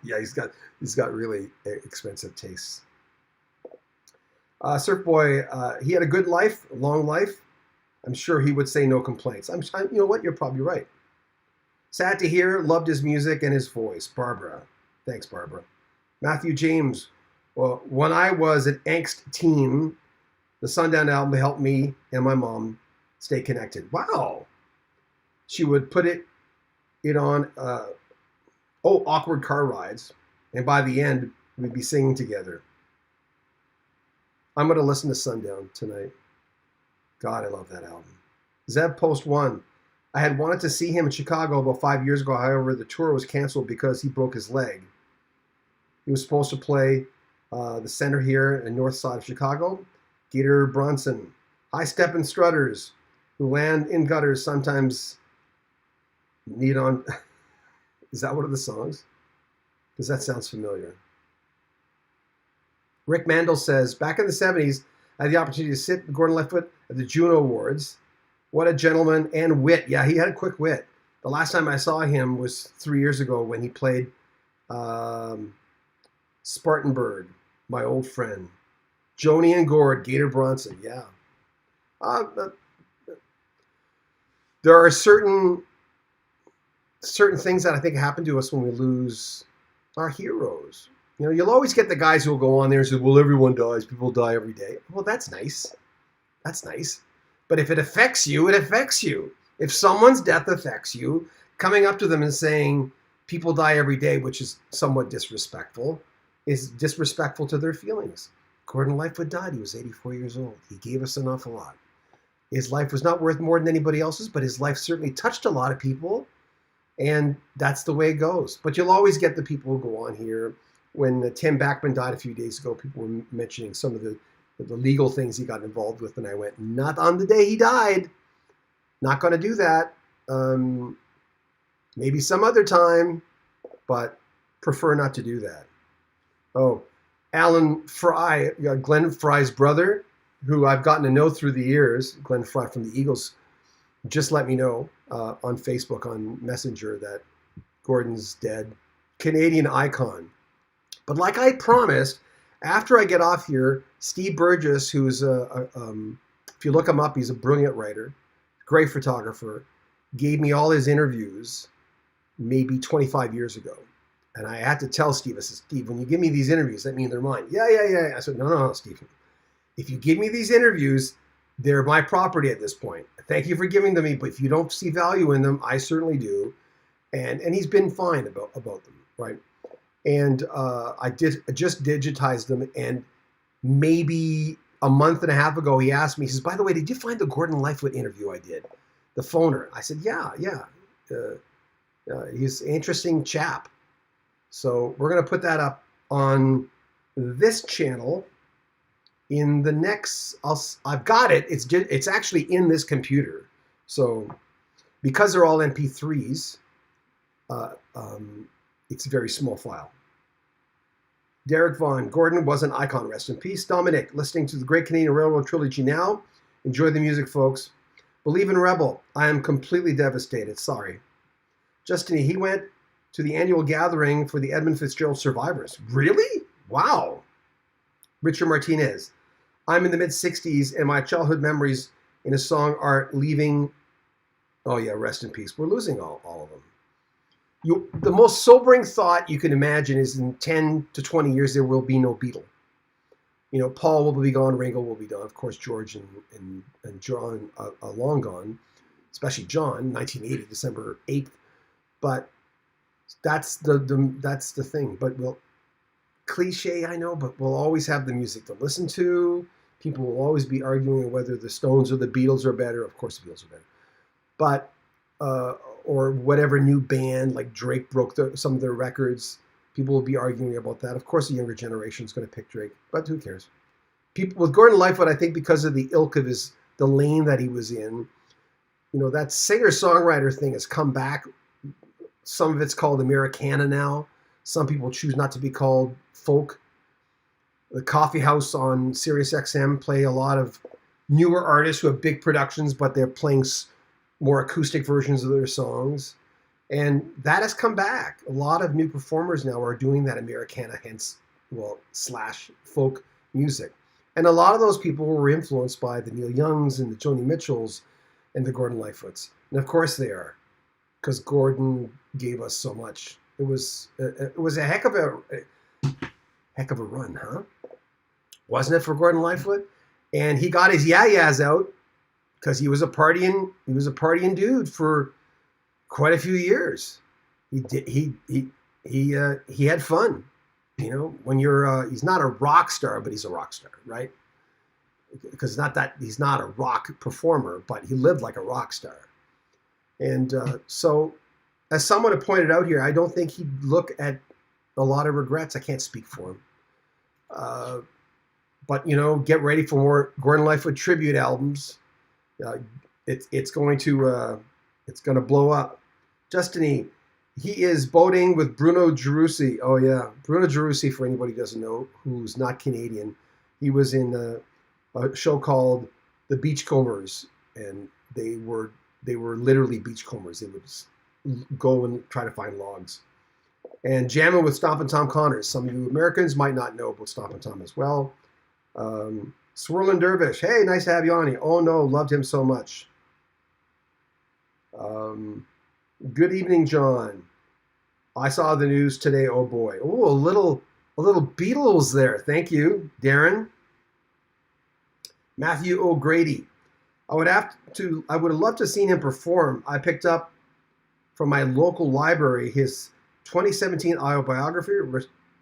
Yeah, he's got really expensive tastes. Surf Boy, he had a good life, a long life. I'm sure he would say no complaints. You know what? You're probably right. Sad to hear. Loved his music and his voice. Barbara. Thanks, Barbara. Matthew James. Well, when I was an angst teen, the Sundown album helped me and my mom stay connected. Wow. She would put it on, awkward car rides. And by the end, we'd be singing together. I'm going to listen to Sundown tonight. God, I love that album. Zeb Post 1. I had wanted to see him in Chicago about 5 years ago. However, the tour was canceled because he broke his leg. He was supposed to play the center here in north side of Chicago. Gator Bronson. High stepping strutters who land in gutters sometimes need on. Is that one of the songs? Because that sounds familiar. Rick Mandel says, back in the 70s, I had the opportunity to sit with Gordon Lightfoot at the Juno Awards. What a gentleman and wit. Yeah, he had a quick wit. The last time I saw him was 3 years ago when he played Spartanburg, my old friend. Joni and Gord, Gator Bronson, yeah. There are certain things that I think happen to us when we lose our heroes. You know, you'll always get the guys who will go on there and say, well, everyone dies. People die every day. Well, that's nice. That's nice. But if it affects you, it affects you. If someone's death affects you, coming up to them and saying people die every day, which is somewhat disrespectful, is disrespectful to their feelings. Gordon Lightfoot died. He was 84 years old. He gave us an awful lot. His life was not worth more than anybody else's, but his life certainly touched a lot of people. And that's the way it goes. But you'll always get the people who go on here. When Tim Backman died a few days ago, people were mentioning some of the legal things he got involved with. And I went, not on the day he died. Not going to do that. Maybe some other time, but prefer not to do that. Oh, Alan Fry, Glenn Fry's brother, who I've gotten to know through the years, Glenn Fry from the Eagles, just let me know on Facebook, on Messenger, that Gordon's dead. Canadian icon. But like I promised, after I get off here, Steve Burgess, who's if you look him up, he's a brilliant writer, great photographer, gave me all his interviews maybe 25 years ago. And I had to tell Steve, I said, Steve, when you give me these interviews, that means they're mine. Yeah. I said, no, Steve. If you give me these interviews, they're my property at this point. Thank you for giving them to me, but if you don't see value in them, I certainly do. And he's been fine about them, right? And I just digitized them, and maybe a month and a half ago, he asked me, he says, by the way, did you find the Gordon Lightfoot interview I did? The phoner. I said, yeah. He's an interesting chap. So we're going to put that up on this channel in the next, I've got it. It's actually in this computer. So because they're all MP3s, it's a very small file. Derek Vaughn, Gordon was an icon, rest in peace. Dominic, listening to the Great Canadian Railroad Trilogy now. Enjoy the music, folks. Believe in Rebel. I am completely devastated. Sorry. Justin, he went to the annual gathering for the Edmund Fitzgerald survivors. Really? Wow. Richard Martinez, I'm in the mid-60s and my childhood memories in a song are leaving. Oh yeah, rest in peace. We're losing all of them. The most sobering thought you can imagine is in 10 to 20 years, there will be no Beatle. You know, Paul will be gone, Ringo will be gone. Of course, George and John are long gone, especially John, 1980, December 8th. But that's the thing. But cliche, I know, but we'll always have the music to listen to. People will always be arguing whether the Stones or the Beatles are better. Of course, the Beatles are better. But or whatever new band, like Drake broke some of their records. People will be arguing about that. Of course, the younger generation is going to pick Drake, but who cares? People with Gordon Lightfoot, I think, because of the ilk of the lane that he was in, you know, that singer-songwriter thing has come back. Some of it's called Americana now. Some people choose not to be called folk. The Coffee House on Sirius XM play a lot of newer artists who have big productions, but they're playing more acoustic versions of their songs. And that has come back. A lot of new performers now are doing that Americana, / folk music. And a lot of those people were influenced by the Neil Youngs and the Joni Mitchells and the Gordon Lightfoots. And of course they are, because Gordon gave us so much. It was a heck of a run, huh? Wasn't it for Gordon Lightfoot? And he got his yayas out because he was a partying dude for quite a few years. He had fun. You know, when you're he's not a rock star, but he's a rock star, right? because not that he's not a rock performer, but he lived like a rock star. And so, as someone had pointed out here, I don't think he'd look at a lot of regrets. I can't speak for him. But, get ready for more Gordon Lightfoot tribute albums. It's going to blow up. Justiny, he is boating with Bruno Gerussi. Oh yeah, Bruno Gerussi. For anybody who doesn't know, who's not Canadian, he was in a show called The Beachcombers, and they were literally beachcombers. They would go and try to find logs. And jamming with Stompin' Tom Connors. Some of you Americans might not know about Stompin' Tom as well. Swirlin' Dervish. Hey, nice to have you on here. Oh no, loved him so much. Good evening, John. I saw the news today. Oh boy. Oh, a little Beatles there. Thank you, Darren. Matthew O'Grady. I would have loved to have seen him perform. I picked up from my local library his 2017 autobiography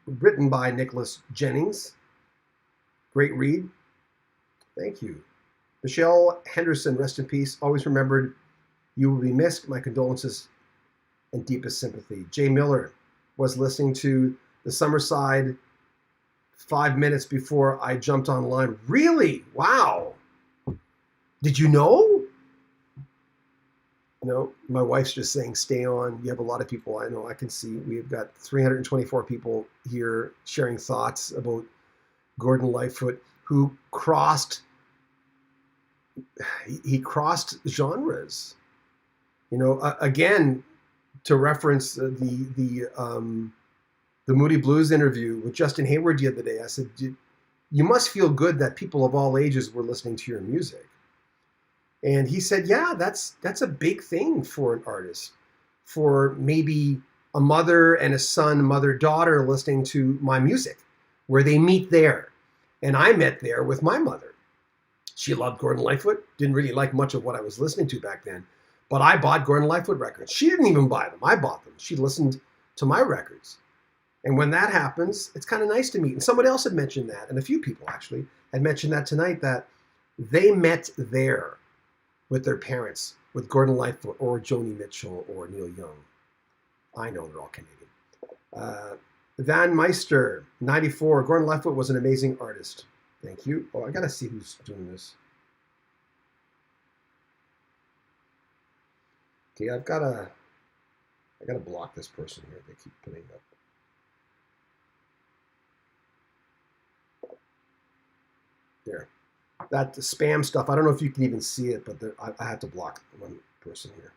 written by Nicholas Jennings. Great read. Thank you. Michelle Henderson, rest in peace. Always remembered. You will be missed. My condolences and deepest sympathy. Jay Miller was listening to the Summerside 5 minutes before I jumped online. Really? Wow. Did you know? No, my wife's just saying stay on. You have a lot of people I know. I can see we've got 324 people here sharing thoughts about Gordon Lightfoot, who crossed genres. Again, to reference the Moody Blues interview with Justin Hayward the other day, I said, you must feel good that people of all ages were listening to your music. And he said, yeah, that's a big thing for an artist, for maybe a mother and a son, mother-daughter listening to my music, where they meet there. And I met there with my mother. She loved Gordon Lightfoot, didn't really like much of what I was listening to back then, but I bought Gordon Lightfoot records. She didn't even buy them. I bought them. She listened to my records. And when that happens, it's kind of nice to meet. And someone else had mentioned that, and a few people actually had mentioned that tonight, that they met there with their parents, with Gordon Lightfoot or Joni Mitchell or Neil Young. I know they're all Canadian. Van Meister, 94. Gordon Lightfoot was an amazing artist. Thank you. Oh, I got to see who's doing this. Okay, I got to block this person here. They keep putting up. There. That spam stuff, I don't know if you can even see it, but I had to block one person here.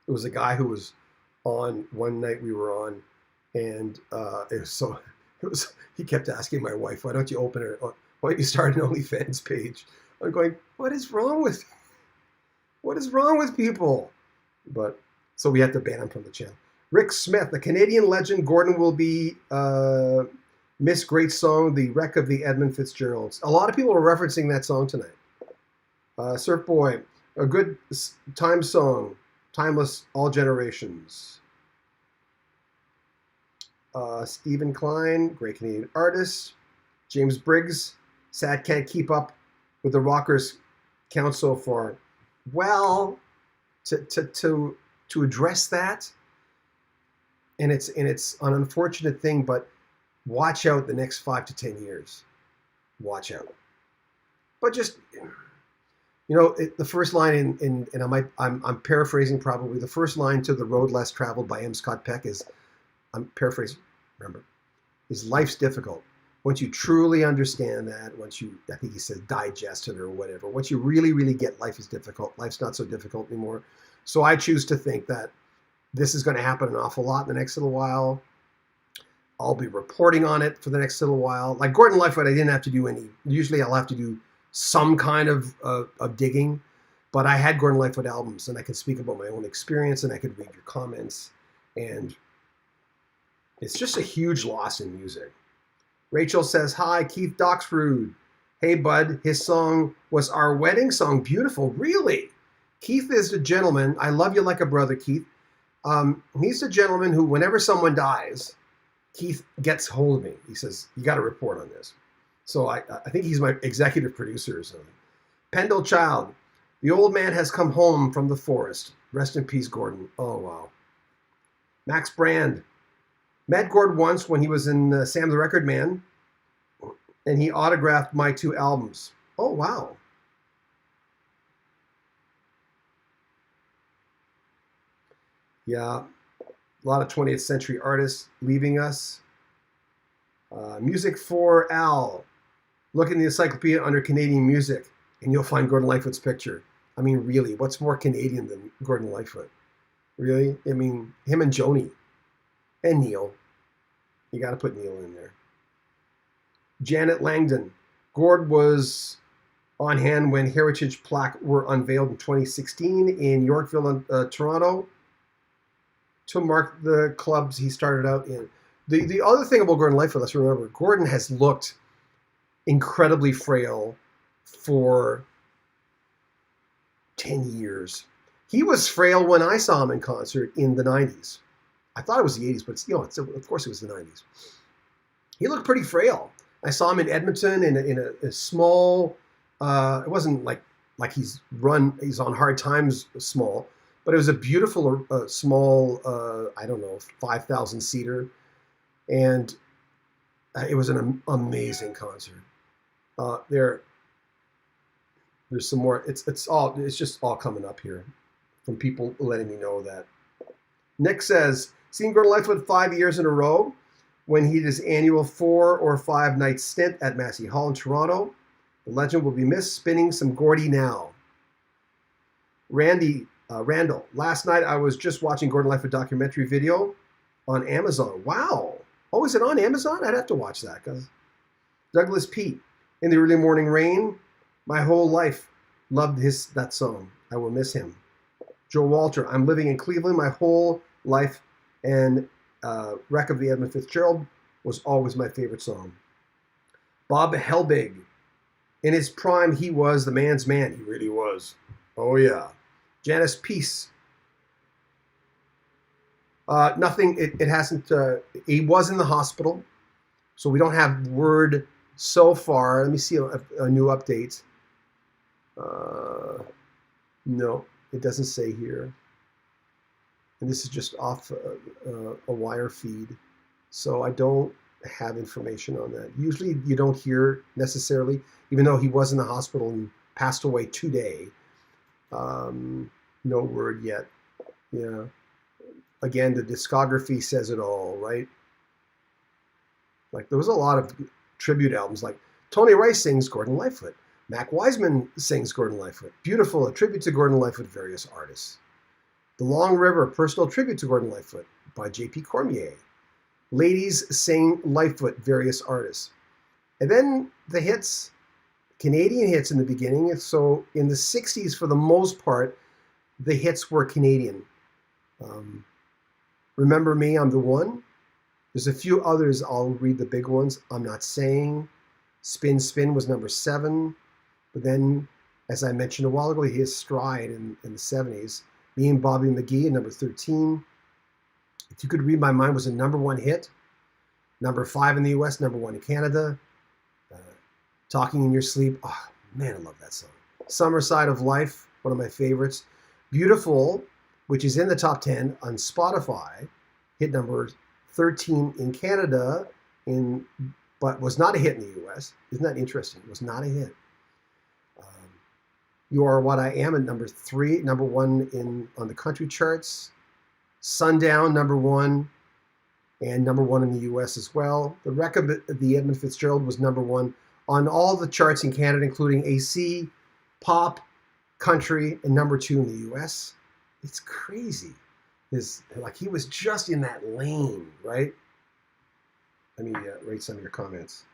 It was a guy who was on one night we were on, and he kept asking my wife, why don't you open it? Why don't you start an OnlyFans page? I'm going, what is wrong with people? But so we had to ban him from the channel. Rick Smith, the Canadian legend, Gordon will be Miss Great Song, The Wreck of the Edmund Fitzgeralds. A lot of people are referencing that song tonight. Surf Boy, a good time song, timeless, all generations. Stephen Klein, great Canadian artist. James Briggs, sad can't keep up with the rockers count so far. Well, to address that, and it's an unfortunate thing, but watch out the next 5 to 10 years. Watch out. But just, the first line and I'm paraphrasing probably. The first line to The Road Less Traveled by M. Scott Peck is, I'm paraphrasing, remember, is life's difficult. Once you truly understand that, I think he said digest it or whatever, once you really, really get life is difficult, life's not so difficult anymore. So I choose to think that this is going to happen an awful lot in the next little while. I'll be reporting on it for the next little while. Like Gordon Lightfoot, I didn't have to do any. Usually I'll have to do some kind of digging, but I had Gordon Lightfoot albums, and I could speak about my own experience, and I could read your comments, and it's just a huge loss in music. Rachel says, hi, Keith Doxford. Hey, bud, his song was our wedding song. Beautiful. Really? Keith is the gentleman. I love you like a brother, Keith. He's the gentleman who, whenever someone dies, Keith gets hold of me. He says, "You got to report on this." So I think he's my executive producer or something. Pendle Child, the old man has come home from the forest. Rest in peace, Gordon. Oh, wow. Max Brand, met Gord once when he was in Sam the Record Man, and he autographed my 2 albums. Oh, wow. Yeah, a lot of 20th century artists leaving us. Music for Al. Look in the encyclopedia under Canadian music, and you'll find Gordon Lightfoot's picture. I mean, really, what's more Canadian than Gordon Lightfoot? Really? I mean, him and Joni and Neil. You got to put Neil in there. Janet Langdon. Gord was on hand when heritage plaque were unveiled in 2016 in Yorkville, Toronto, to mark the clubs he started out in. The other thing about Gordon Lightfoot, let's remember, Gordon has looked incredibly frail for 10 years. He was frail when I saw him in concert in the 90s. I thought it was the 80s, but of course it was the 90s. He looked pretty frail. I saw him in Edmonton in a small, it wasn't like he's on hard times small, but it was a beautiful small, I don't know, 5,000 seater. And it was an amazing concert. There's some more. It's just all coming up here from people letting me know that. Nick says, seen Gordon Lightfoot 5 years in a row when he did his annual 4 or 5 night stint at Massey Hall in Toronto. The legend will be missed. Spinning some Gordy now. Randall, last night I was just watching Gordon Lightfoot documentary video on Amazon. Wow. Oh, is it on Amazon? I'd have to watch that. Douglas Pete, in the early morning rain, my whole life loved that song. I will miss him. Joe Walter, I'm living in Cleveland my whole life, and Wreck of the Edmund Fitzgerald was always my favorite song. Bob Helbig, in his prime, he was the man's man. He really was. Oh, yeah. Janice Peace. Nothing, it hasn't, he was in the hospital, so we don't have word so far. Let me see a new update. No, it doesn't say here. And this is just off a wire feed, so I don't have information on that. Usually you don't hear necessarily, even though he was in the hospital and passed away today. No word yet. Yeah. Again, the discography says it all, right? Like there was a lot of tribute albums, like Tony Rice sings Gordon Lightfoot. Mac Wiseman sings Gordon Lightfoot. Beautiful, a tribute to Gordon Lightfoot, various artists. The Long River, personal tribute to Gordon Lightfoot by J.P. Cormier. Ladies sing Lightfoot, various artists. And then the hits, Canadian hits in the beginning. So in the 60s, for the most part, the hits were Canadian. Remember Me, I'm the One. There's a few others. I'll read the big ones. I'm Not Saying. Spin Spin was number 7. But then, as I mentioned a while ago, he has Stride in the 70s. Me and Bobby McGee at number 13. If You Could Read My Mind was a number 1 hit. Number 5 in the US, number 1 in Canada. Talking in Your Sleep. Oh, man, I love that song. Summer Side of Life, one of my favorites. Beautiful, which is in the top 10 on Spotify, hit number 13 in Canada, but was not a hit in the US. Isn't that interesting? It was not a hit. You Are What I Am at number 3, number 1 on the country charts. Sundown, number 1, and number 1 in the US as well. The Wreck of the Edmund Fitzgerald was number 1 on all the charts in Canada, including AC, pop, country, and number 2 in the US. It's crazy. He was just in that lane, right? Let me read some of your comments.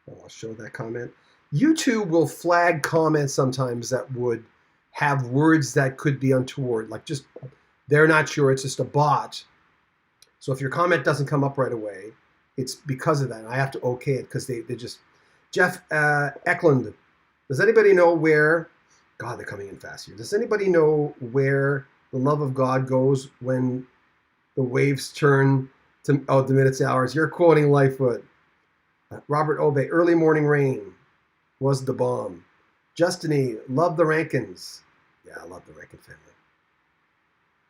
I'll show that comment. YouTube will flag comments sometimes that would have words that could be untoward, like just they're not sure, it's just a bot. So if your comment doesn't come up right away, it's because of that. And I have to okay it because they just... Jeff Eklund, does anybody know where God, they're coming in fast here. Does anybody know where the love of God goes when the waves turn to the minutes, hours? You're quoting Lightfoot. Robert Obey, early morning rain was the bomb. Justiny, love the Rankins. Yeah, I love the Rankin family.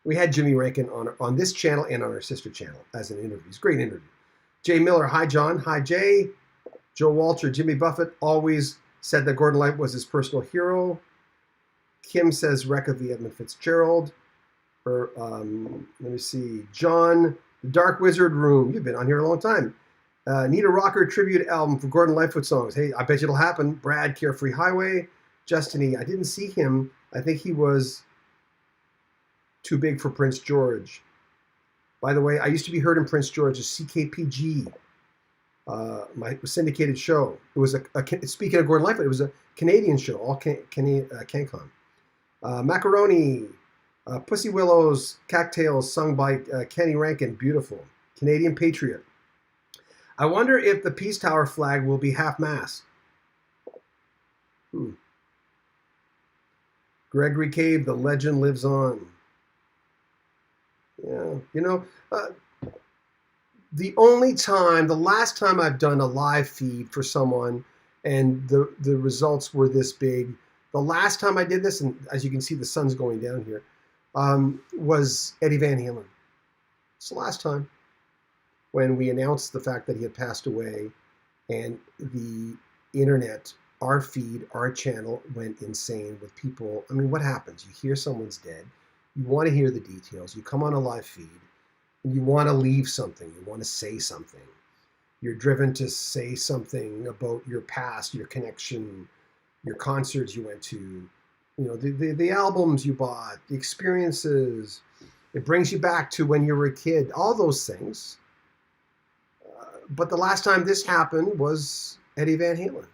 We had Jimmy Rankin on this channel and on our sister channel as an interview. It's a great interview. Jay Miller, hi John, hi Jay. Joe Walter, Jimmy Buffett always said that Gordon Lightfoot was his personal hero. Kim says Wreck of the Edmund Fitzgerald. Or let me see, John, the Dark Wizard Room. You've been on here a long time. Need a rocker tribute album for Gordon Lightfoot songs. Hey, I bet you it'll happen. Brad, Carefree Highway. Justiny, I didn't see him. I think he was too big for Prince George. By the way, I used to be heard in Prince George as CKPG, my syndicated show. It was speaking of Gordon Lightfoot, it was a Canadian show, all CanCon. Macaroni, Pussy Willows, Cattails, sung by Kenny Rankin, beautiful. Canadian Patriot. I wonder if the Peace Tower flag will be half-mast. Gregory Cave, the legend lives on. Yeah, the last time I've done a live feed for someone and the results were this big, the last time I did this, and as you can see, the sun's going down here, was Eddie Van Halen. It's the last time when we announced the fact that he had passed away, and the internet, our feed, our channel went insane with people. I mean, what happens? You hear someone's dead. You want to hear the details. You come on a live feed, and you want to leave something. You want to say something. You're driven to say something about your past, your connection, your concerts you went to, the albums you bought, the experiences. It brings you back to when you were a kid, all those things. But the last time this happened was Eddie Van Halen.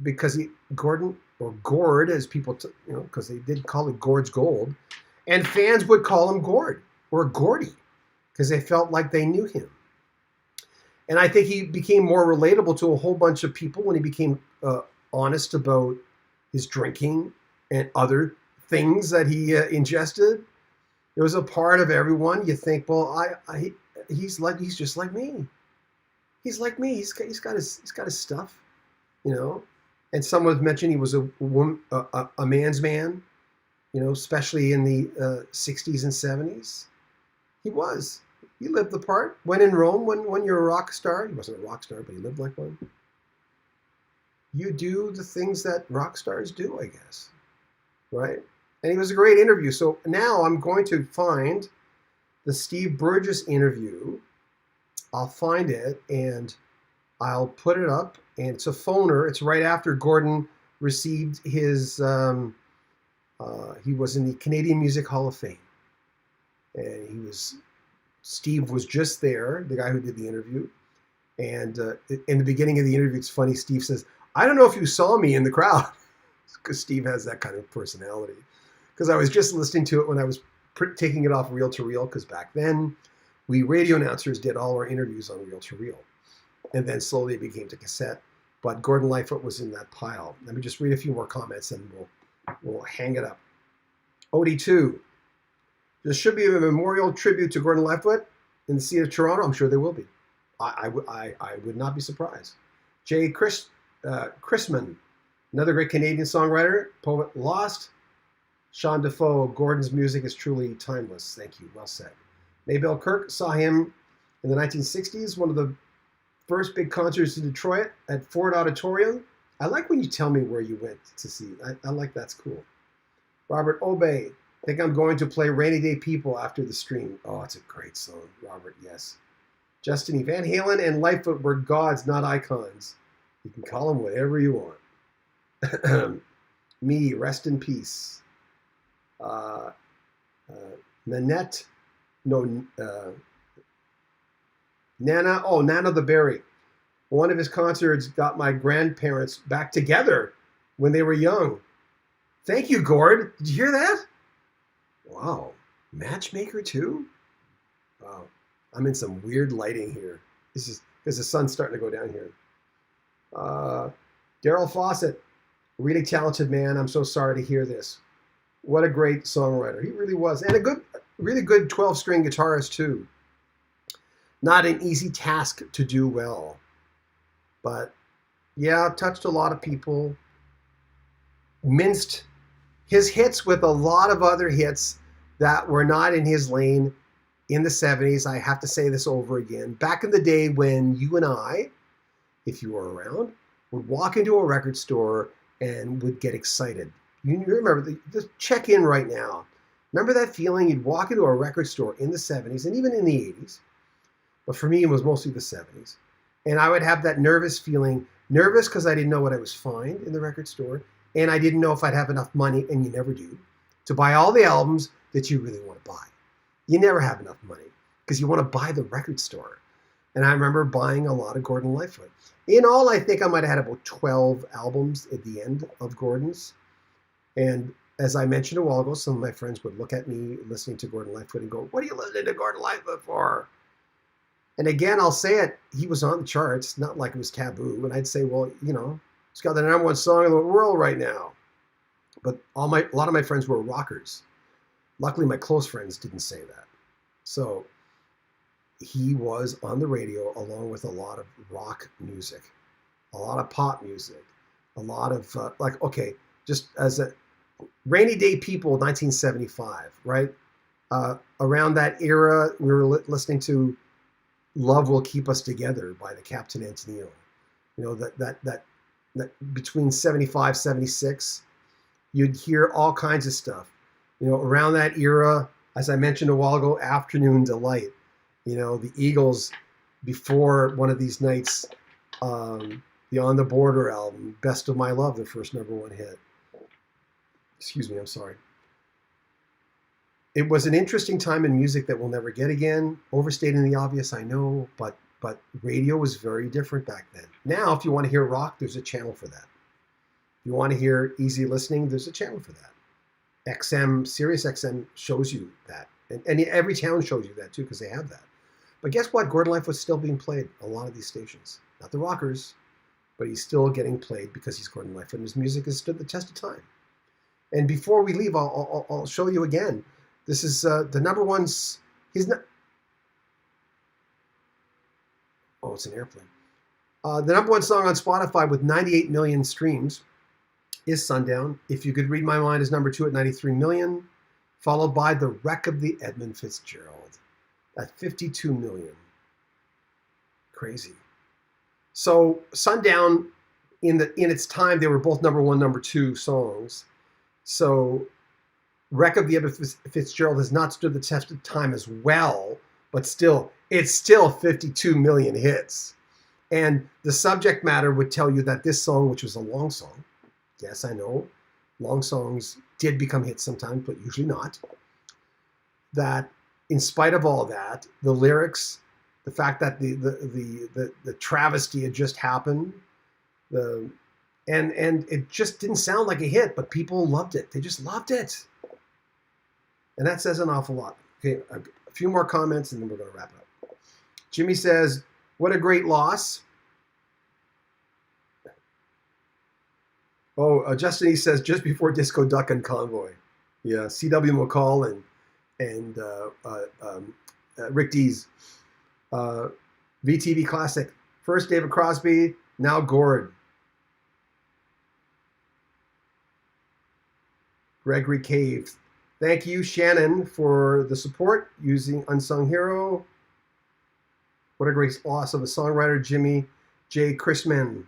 Because Gordon, or Gord, as people, because they did call it Gord's Gold, and fans would call him Gord or Gordy because they felt like they knew him. And I think he became more relatable to a whole bunch of people when he became honest about his drinking and other things that he ingested. It was a part of everyone. You think, well, he's just like me. He's like me. He's got his stuff, And someone mentioned he was a man's man, especially in the 60s and 70s. He was. He lived the part. When in Rome, when you're a rock star, he wasn't a rock star, but he lived like one. You do the things that rock stars do, I guess, right? And it was a great interview. So now I'm going to find the Steve Burgess interview. I'll find it and I'll put it up. And it's a phoner. It's right after Gordon received his, he was in the Canadian Music Hall of Fame. And Steve was just there, the guy who did the interview. And in the beginning of the interview, it's funny, Steve says, I don't know if you saw me in the crowd. Because Steve has that kind of personality. Because I was just listening to it when I was taking it off reel to reel, because back then, we radio announcers did all our interviews on reel to reel. And then slowly it became to cassette. But Gordon Lightfoot was in that pile. Let me just read a few more comments and we'll hang it up. OD2. There should be a memorial tribute to Gordon Lightfoot in the city of Toronto. I'm sure there will be. I would not be surprised. Jay Chrisman, another great Canadian songwriter, poet lost. Sean Defoe, Gordon's music is truly timeless. Thank you. Well said. Maybelle Kirk, saw him in the 1960s, one of the first big concerts in Detroit at Ford Auditorium. I like when you tell me where you went to see. I like that's cool. Robert Obey, I think I'm going to play Rainy Day People after the stream. Oh, it's a great song, Robert, yes. Justin, Van Halen and Lightfoot were gods, not icons. You can call them whatever you want. Me, rest in peace. Nanette, Nana the Berry. One of his concerts got my grandparents back together when they were young. Thank you, Gord. Did you hear that? Wow. Matchmaker too? Wow. I'm in some weird lighting here. This is because the sun's starting to go down here. Daryl Fawcett. Really talented man. I'm so sorry to hear this. What a great songwriter. He really was. And a good, really good 12-string guitarist, too. Not an easy task to do well. But yeah, touched a lot of people. Minced his hits with a lot of other hits that were not in his lane in the 70s. I have to say this over again. Back in the day when you and I, if you were around, would walk into a record store and would get excited. You remember, just check in right now. Remember that feeling? You'd walk into a record store in the 70s and even in the 80s. But for me, it was mostly the 70s. And I would have that nervous feeling, nervous because I didn't know what I was find in the record store. And I didn't know if I'd have enough money, and you never do, to buy all the albums that you really want to buy. You never have enough money because you want to buy the record store. And I remember buying a lot of Gordon Lightfoot. In all, I think I might have had about 12 albums at the end of Gordon's. And as I mentioned a while ago, some of my friends would look at me listening to Gordon Lightfoot and go, "What are you listening to Gordon Lightfoot for?" And again, I'll say it, he was on the charts, not like it was taboo. And I'd say, well, you know, he's got the number one song in the world right now. But a lot of my friends were rockers. Luckily, my close friends didn't say that. So he was on the radio along with a lot of rock music, a lot of pop music, a lot of just as a Rainy Day People, 1975, right? Around that era, we were listening to "Love Will Keep Us Together" by the Captain Antonio. You know, that between 75, 76, you'd hear all kinds of stuff. You know, around that era, as I mentioned a while ago, Afternoon Delight. You know, the Eagles, before One of These Nights, the On the Border album, Best of My Love, their first number one hit. Excuse me, I'm sorry. It was an interesting time in music that we'll never get again. Overstating the obvious, I know, but radio was very different back then. Now, if you want to hear rock, there's a channel for that. If you want to hear easy listening, there's a channel for that. Sirius XM shows you that. And every town shows you that too, because they have that. But guess what? Gordon Lightfoot's still being played on a lot of these stations. Not the rockers, but he's still getting played because he's Gordon Lightfoot, and his music has stood the test of time. And before we leave, I'll show you again. This is the number one. He's not. Oh, it's an airplane. The number one song on Spotify with 98 million streams is Sundown. If You Could Read My Mind is number 2 at 93 million, followed by The Wreck of the Edmund Fitzgerald at 52 million. Crazy. So Sundown, in its time, they were both number 1, number 2 songs. So Wreck of the Edmund Fitzgerald has not stood the test of time as well, but still, it's still 52 million hits. And the subject matter would tell you that this song, which was a long song, yes, I know, long songs did become hits sometimes, but usually not, that in spite of all that, the lyrics, the fact that the travesty had just happened, and it just didn't sound like a hit, but people loved it. They just loved it. And that says an awful lot. Okay, a few more comments and then we're going to wrap it up. Jimmy says, what a great loss. Oh, Justin, he says, just before Disco Duck and Convoy. Yeah, C.W. McCall and Rick Dees. VTV Classic. First David Crosby, now Gord. Gregory Cave. Thank you, Shannon, for the support using Unsung Hero. What a great loss of a songwriter, Jimmy J. Chrisman.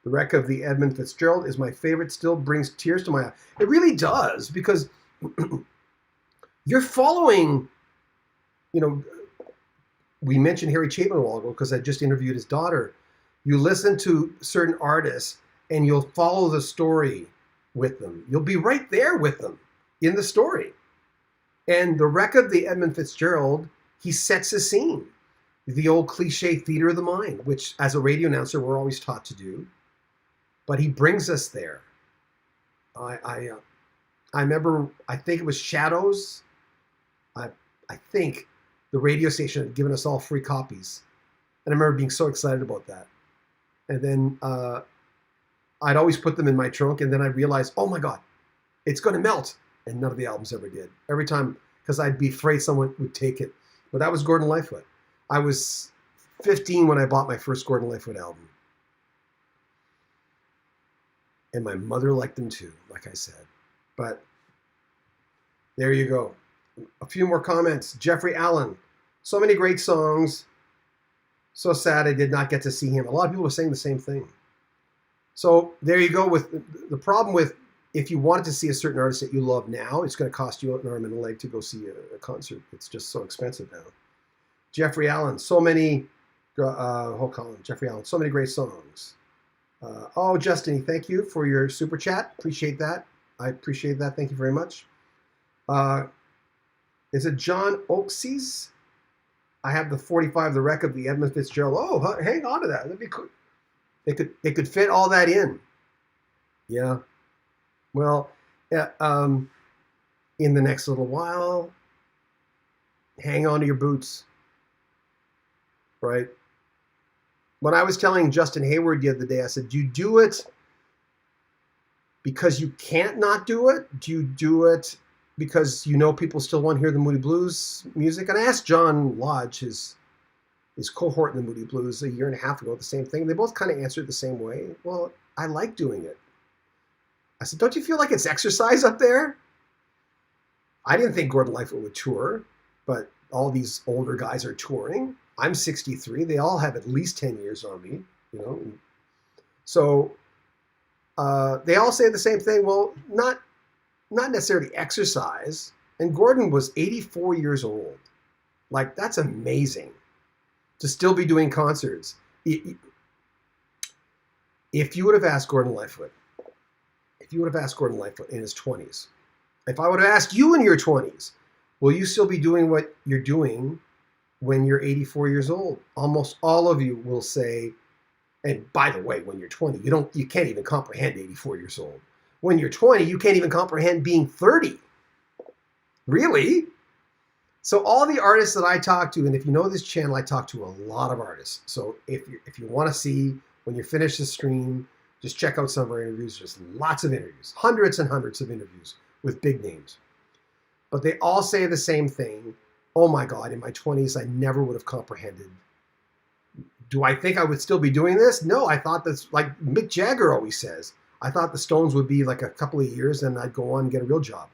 The Wreck of the Edmund Fitzgerald is my favorite, still brings tears to my eye. It really does, because you're following, you know, we mentioned Harry Chapin a while ago because I just interviewed his daughter. You listen to certain artists and you'll follow the story with them. You'll be right there with them in the story. And The Wreck of the Edmund Fitzgerald, he sets a scene. The old cliche theater of the mind, which as a radio announcer, we're always taught to do. But he brings us there. I remember, I think it was Shadows. I think the radio station had given us all free copies. And I remember being so excited about that. And then I'd always put them in my trunk, and then I'd realize, oh my God, it's going to melt. And none of the albums ever did. Every time, because I'd be afraid someone would take it. But that was Gordon Lightfoot. I was 15 when I bought my first Gordon Lightfoot album. And my mother liked them too, like I said. But there you go. A few more comments. Jeffrey Allen. So many great songs. So sad I did not get to see him. A lot of people are saying the same thing. So there you go. With the problem with, if you wanted to see a certain artist that you love now, it's going to cost you an arm and a leg to go see a concert. It's just so expensive now. Jeffrey Allen. So many, Jeffrey Allen. So many great songs. Justin, thank you for your super chat. Appreciate that. I appreciate that. Thank you very much. Is it John Oaksies? I have the 45, the wreck of the Edmund Fitzgerald. Oh, hang on to that. That'd be cool. They could fit all that in. Yeah. Well, in the next little while, hang on to your boots. Right? When I was telling Justin Hayward the other day, I said, do you do it because you can't not do it? Do you do it because you know people still want to hear the Moody Blues music? And I asked John Lodge, his cohort in the Moody Blues, a year and a half ago, the same thing. They both kind of answered the same way. Well, I like doing it. I said, don't you feel like it's exercise up there? I didn't think Gordon Lightfoot would tour, but all these older guys are touring. I'm 63. They all have at least 10 years on me, you know. So they all say the same thing. Well, not necessarily exercise. And Gordon was 84 years old. Like, that's amazing to still be doing concerts. If you would have asked Gordon Lightfoot, in his 20s, if I would have asked you in your 20s, will you still be doing what you're doing when you're 84 years old? Almost all of you will say, and by the way, when you're 20, you can't even comprehend 84 years old. When you're 20, you can't even comprehend being 30. Really? So all the artists that I talk to, and if you know this channel, I talk to a lot of artists. So if you want to see, when you finish the stream, just check out some of our interviews. There's lots of interviews, hundreds and hundreds of interviews with big names. But they all say the same thing. Oh my God, in my 20s, I never would have comprehended. Do I think I would still be doing this? No, I thought that's like Mick Jagger always says. I thought the Stones would be like a couple of years and I'd go on and get a real job.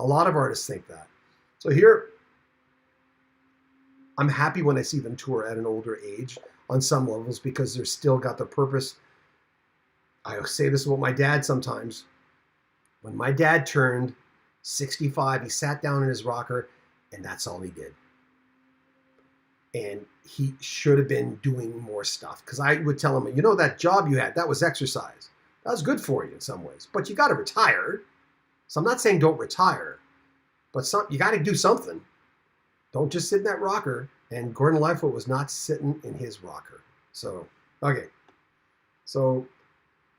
A lot of artists think that. So here, I'm happy when I see them tour at an older age on some levels because they're still got the purpose. I say this about my dad sometimes. When my dad turned 65, he sat down in his rocker and that's all he did. And he should have been doing more stuff. Because I would tell him, you know, that job you had, that was exercise. That was good for you in some ways. But you got to retire. So I'm not saying don't retire. But you got to do something. Don't just sit in that rocker. And Gordon Lightfoot was not sitting in his rocker. So, okay. So,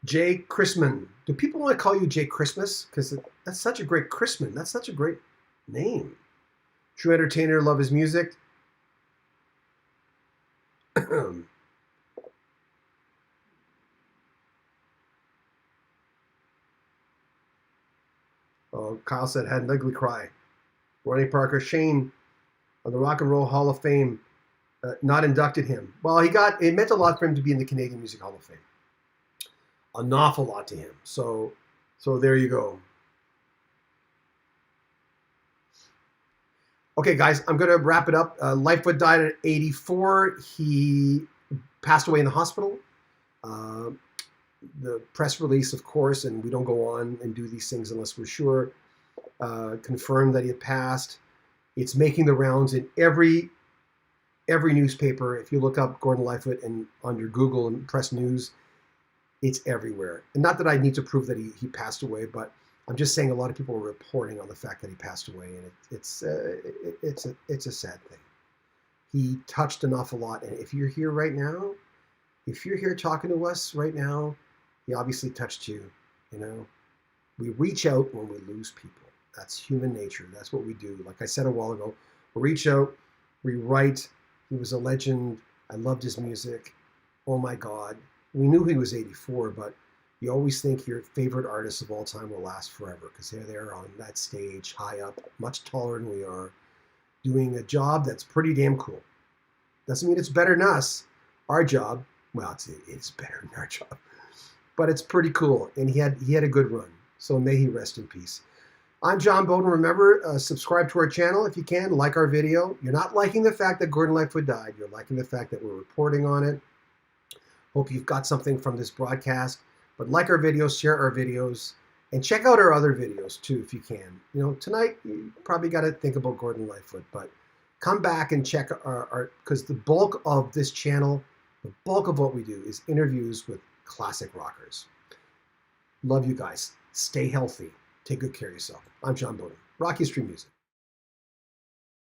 Jay Chrisman. Do people want to call you Jay Christmas? Because that's such a great Chrisman. That's such a great name. True entertainer, love his music. Oh, Kyle said, had an ugly cry. Ronnie Parker, Shane of the Rock and Roll Hall of Fame, not inducted him. Well, it meant a lot for him to be in the Canadian Music Hall of Fame. An awful lot to him. So there you go. Okay, guys, I'm going to wrap it up. Lightfoot died at 84. He passed away in the hospital. The press release, of course, and we don't go on and do these things unless we're sure, confirmed that he had passed. It's making the rounds in every newspaper. If you look up Gordon Lightfoot and under Google and press news, it's everywhere. And not that I need to prove that he passed away, but I'm just saying a lot of people are reporting on the fact that he passed away, and it's a sad thing. He touched an awful lot, and if you're here right now, if you're here talking to us right now, he obviously touched you. You know, we reach out when we lose people. That's human nature. That's what we do. Like I said a while ago, we reach out, we write. He was a legend. I loved his music. Oh my God. We knew he was 84, but you always think your favorite artists of all time will last forever because they're there on that stage, high up, much taller than we are, doing a job that's pretty damn cool. Doesn't mean it's better than us. Our job, well, it's better than our job, but it's pretty cool. And he had a good run. So may he rest in peace. I'm John Beaudin. Remember, subscribe to our channel if you can. Like our video. You're not liking the fact that Gordon Lightfoot died. You're liking the fact that we're reporting on it. Hope you've got something from this broadcast. But like our videos, share our videos, and check out our other videos too if you can. You know, tonight you probably got to think about Gordon Lightfoot, but come back and check our because the bulk of this channel, the bulk of what we do is interviews with classic rockers. Love you guys. Stay healthy. Take good care of yourself. I'm John Beaudin. Rock History Music.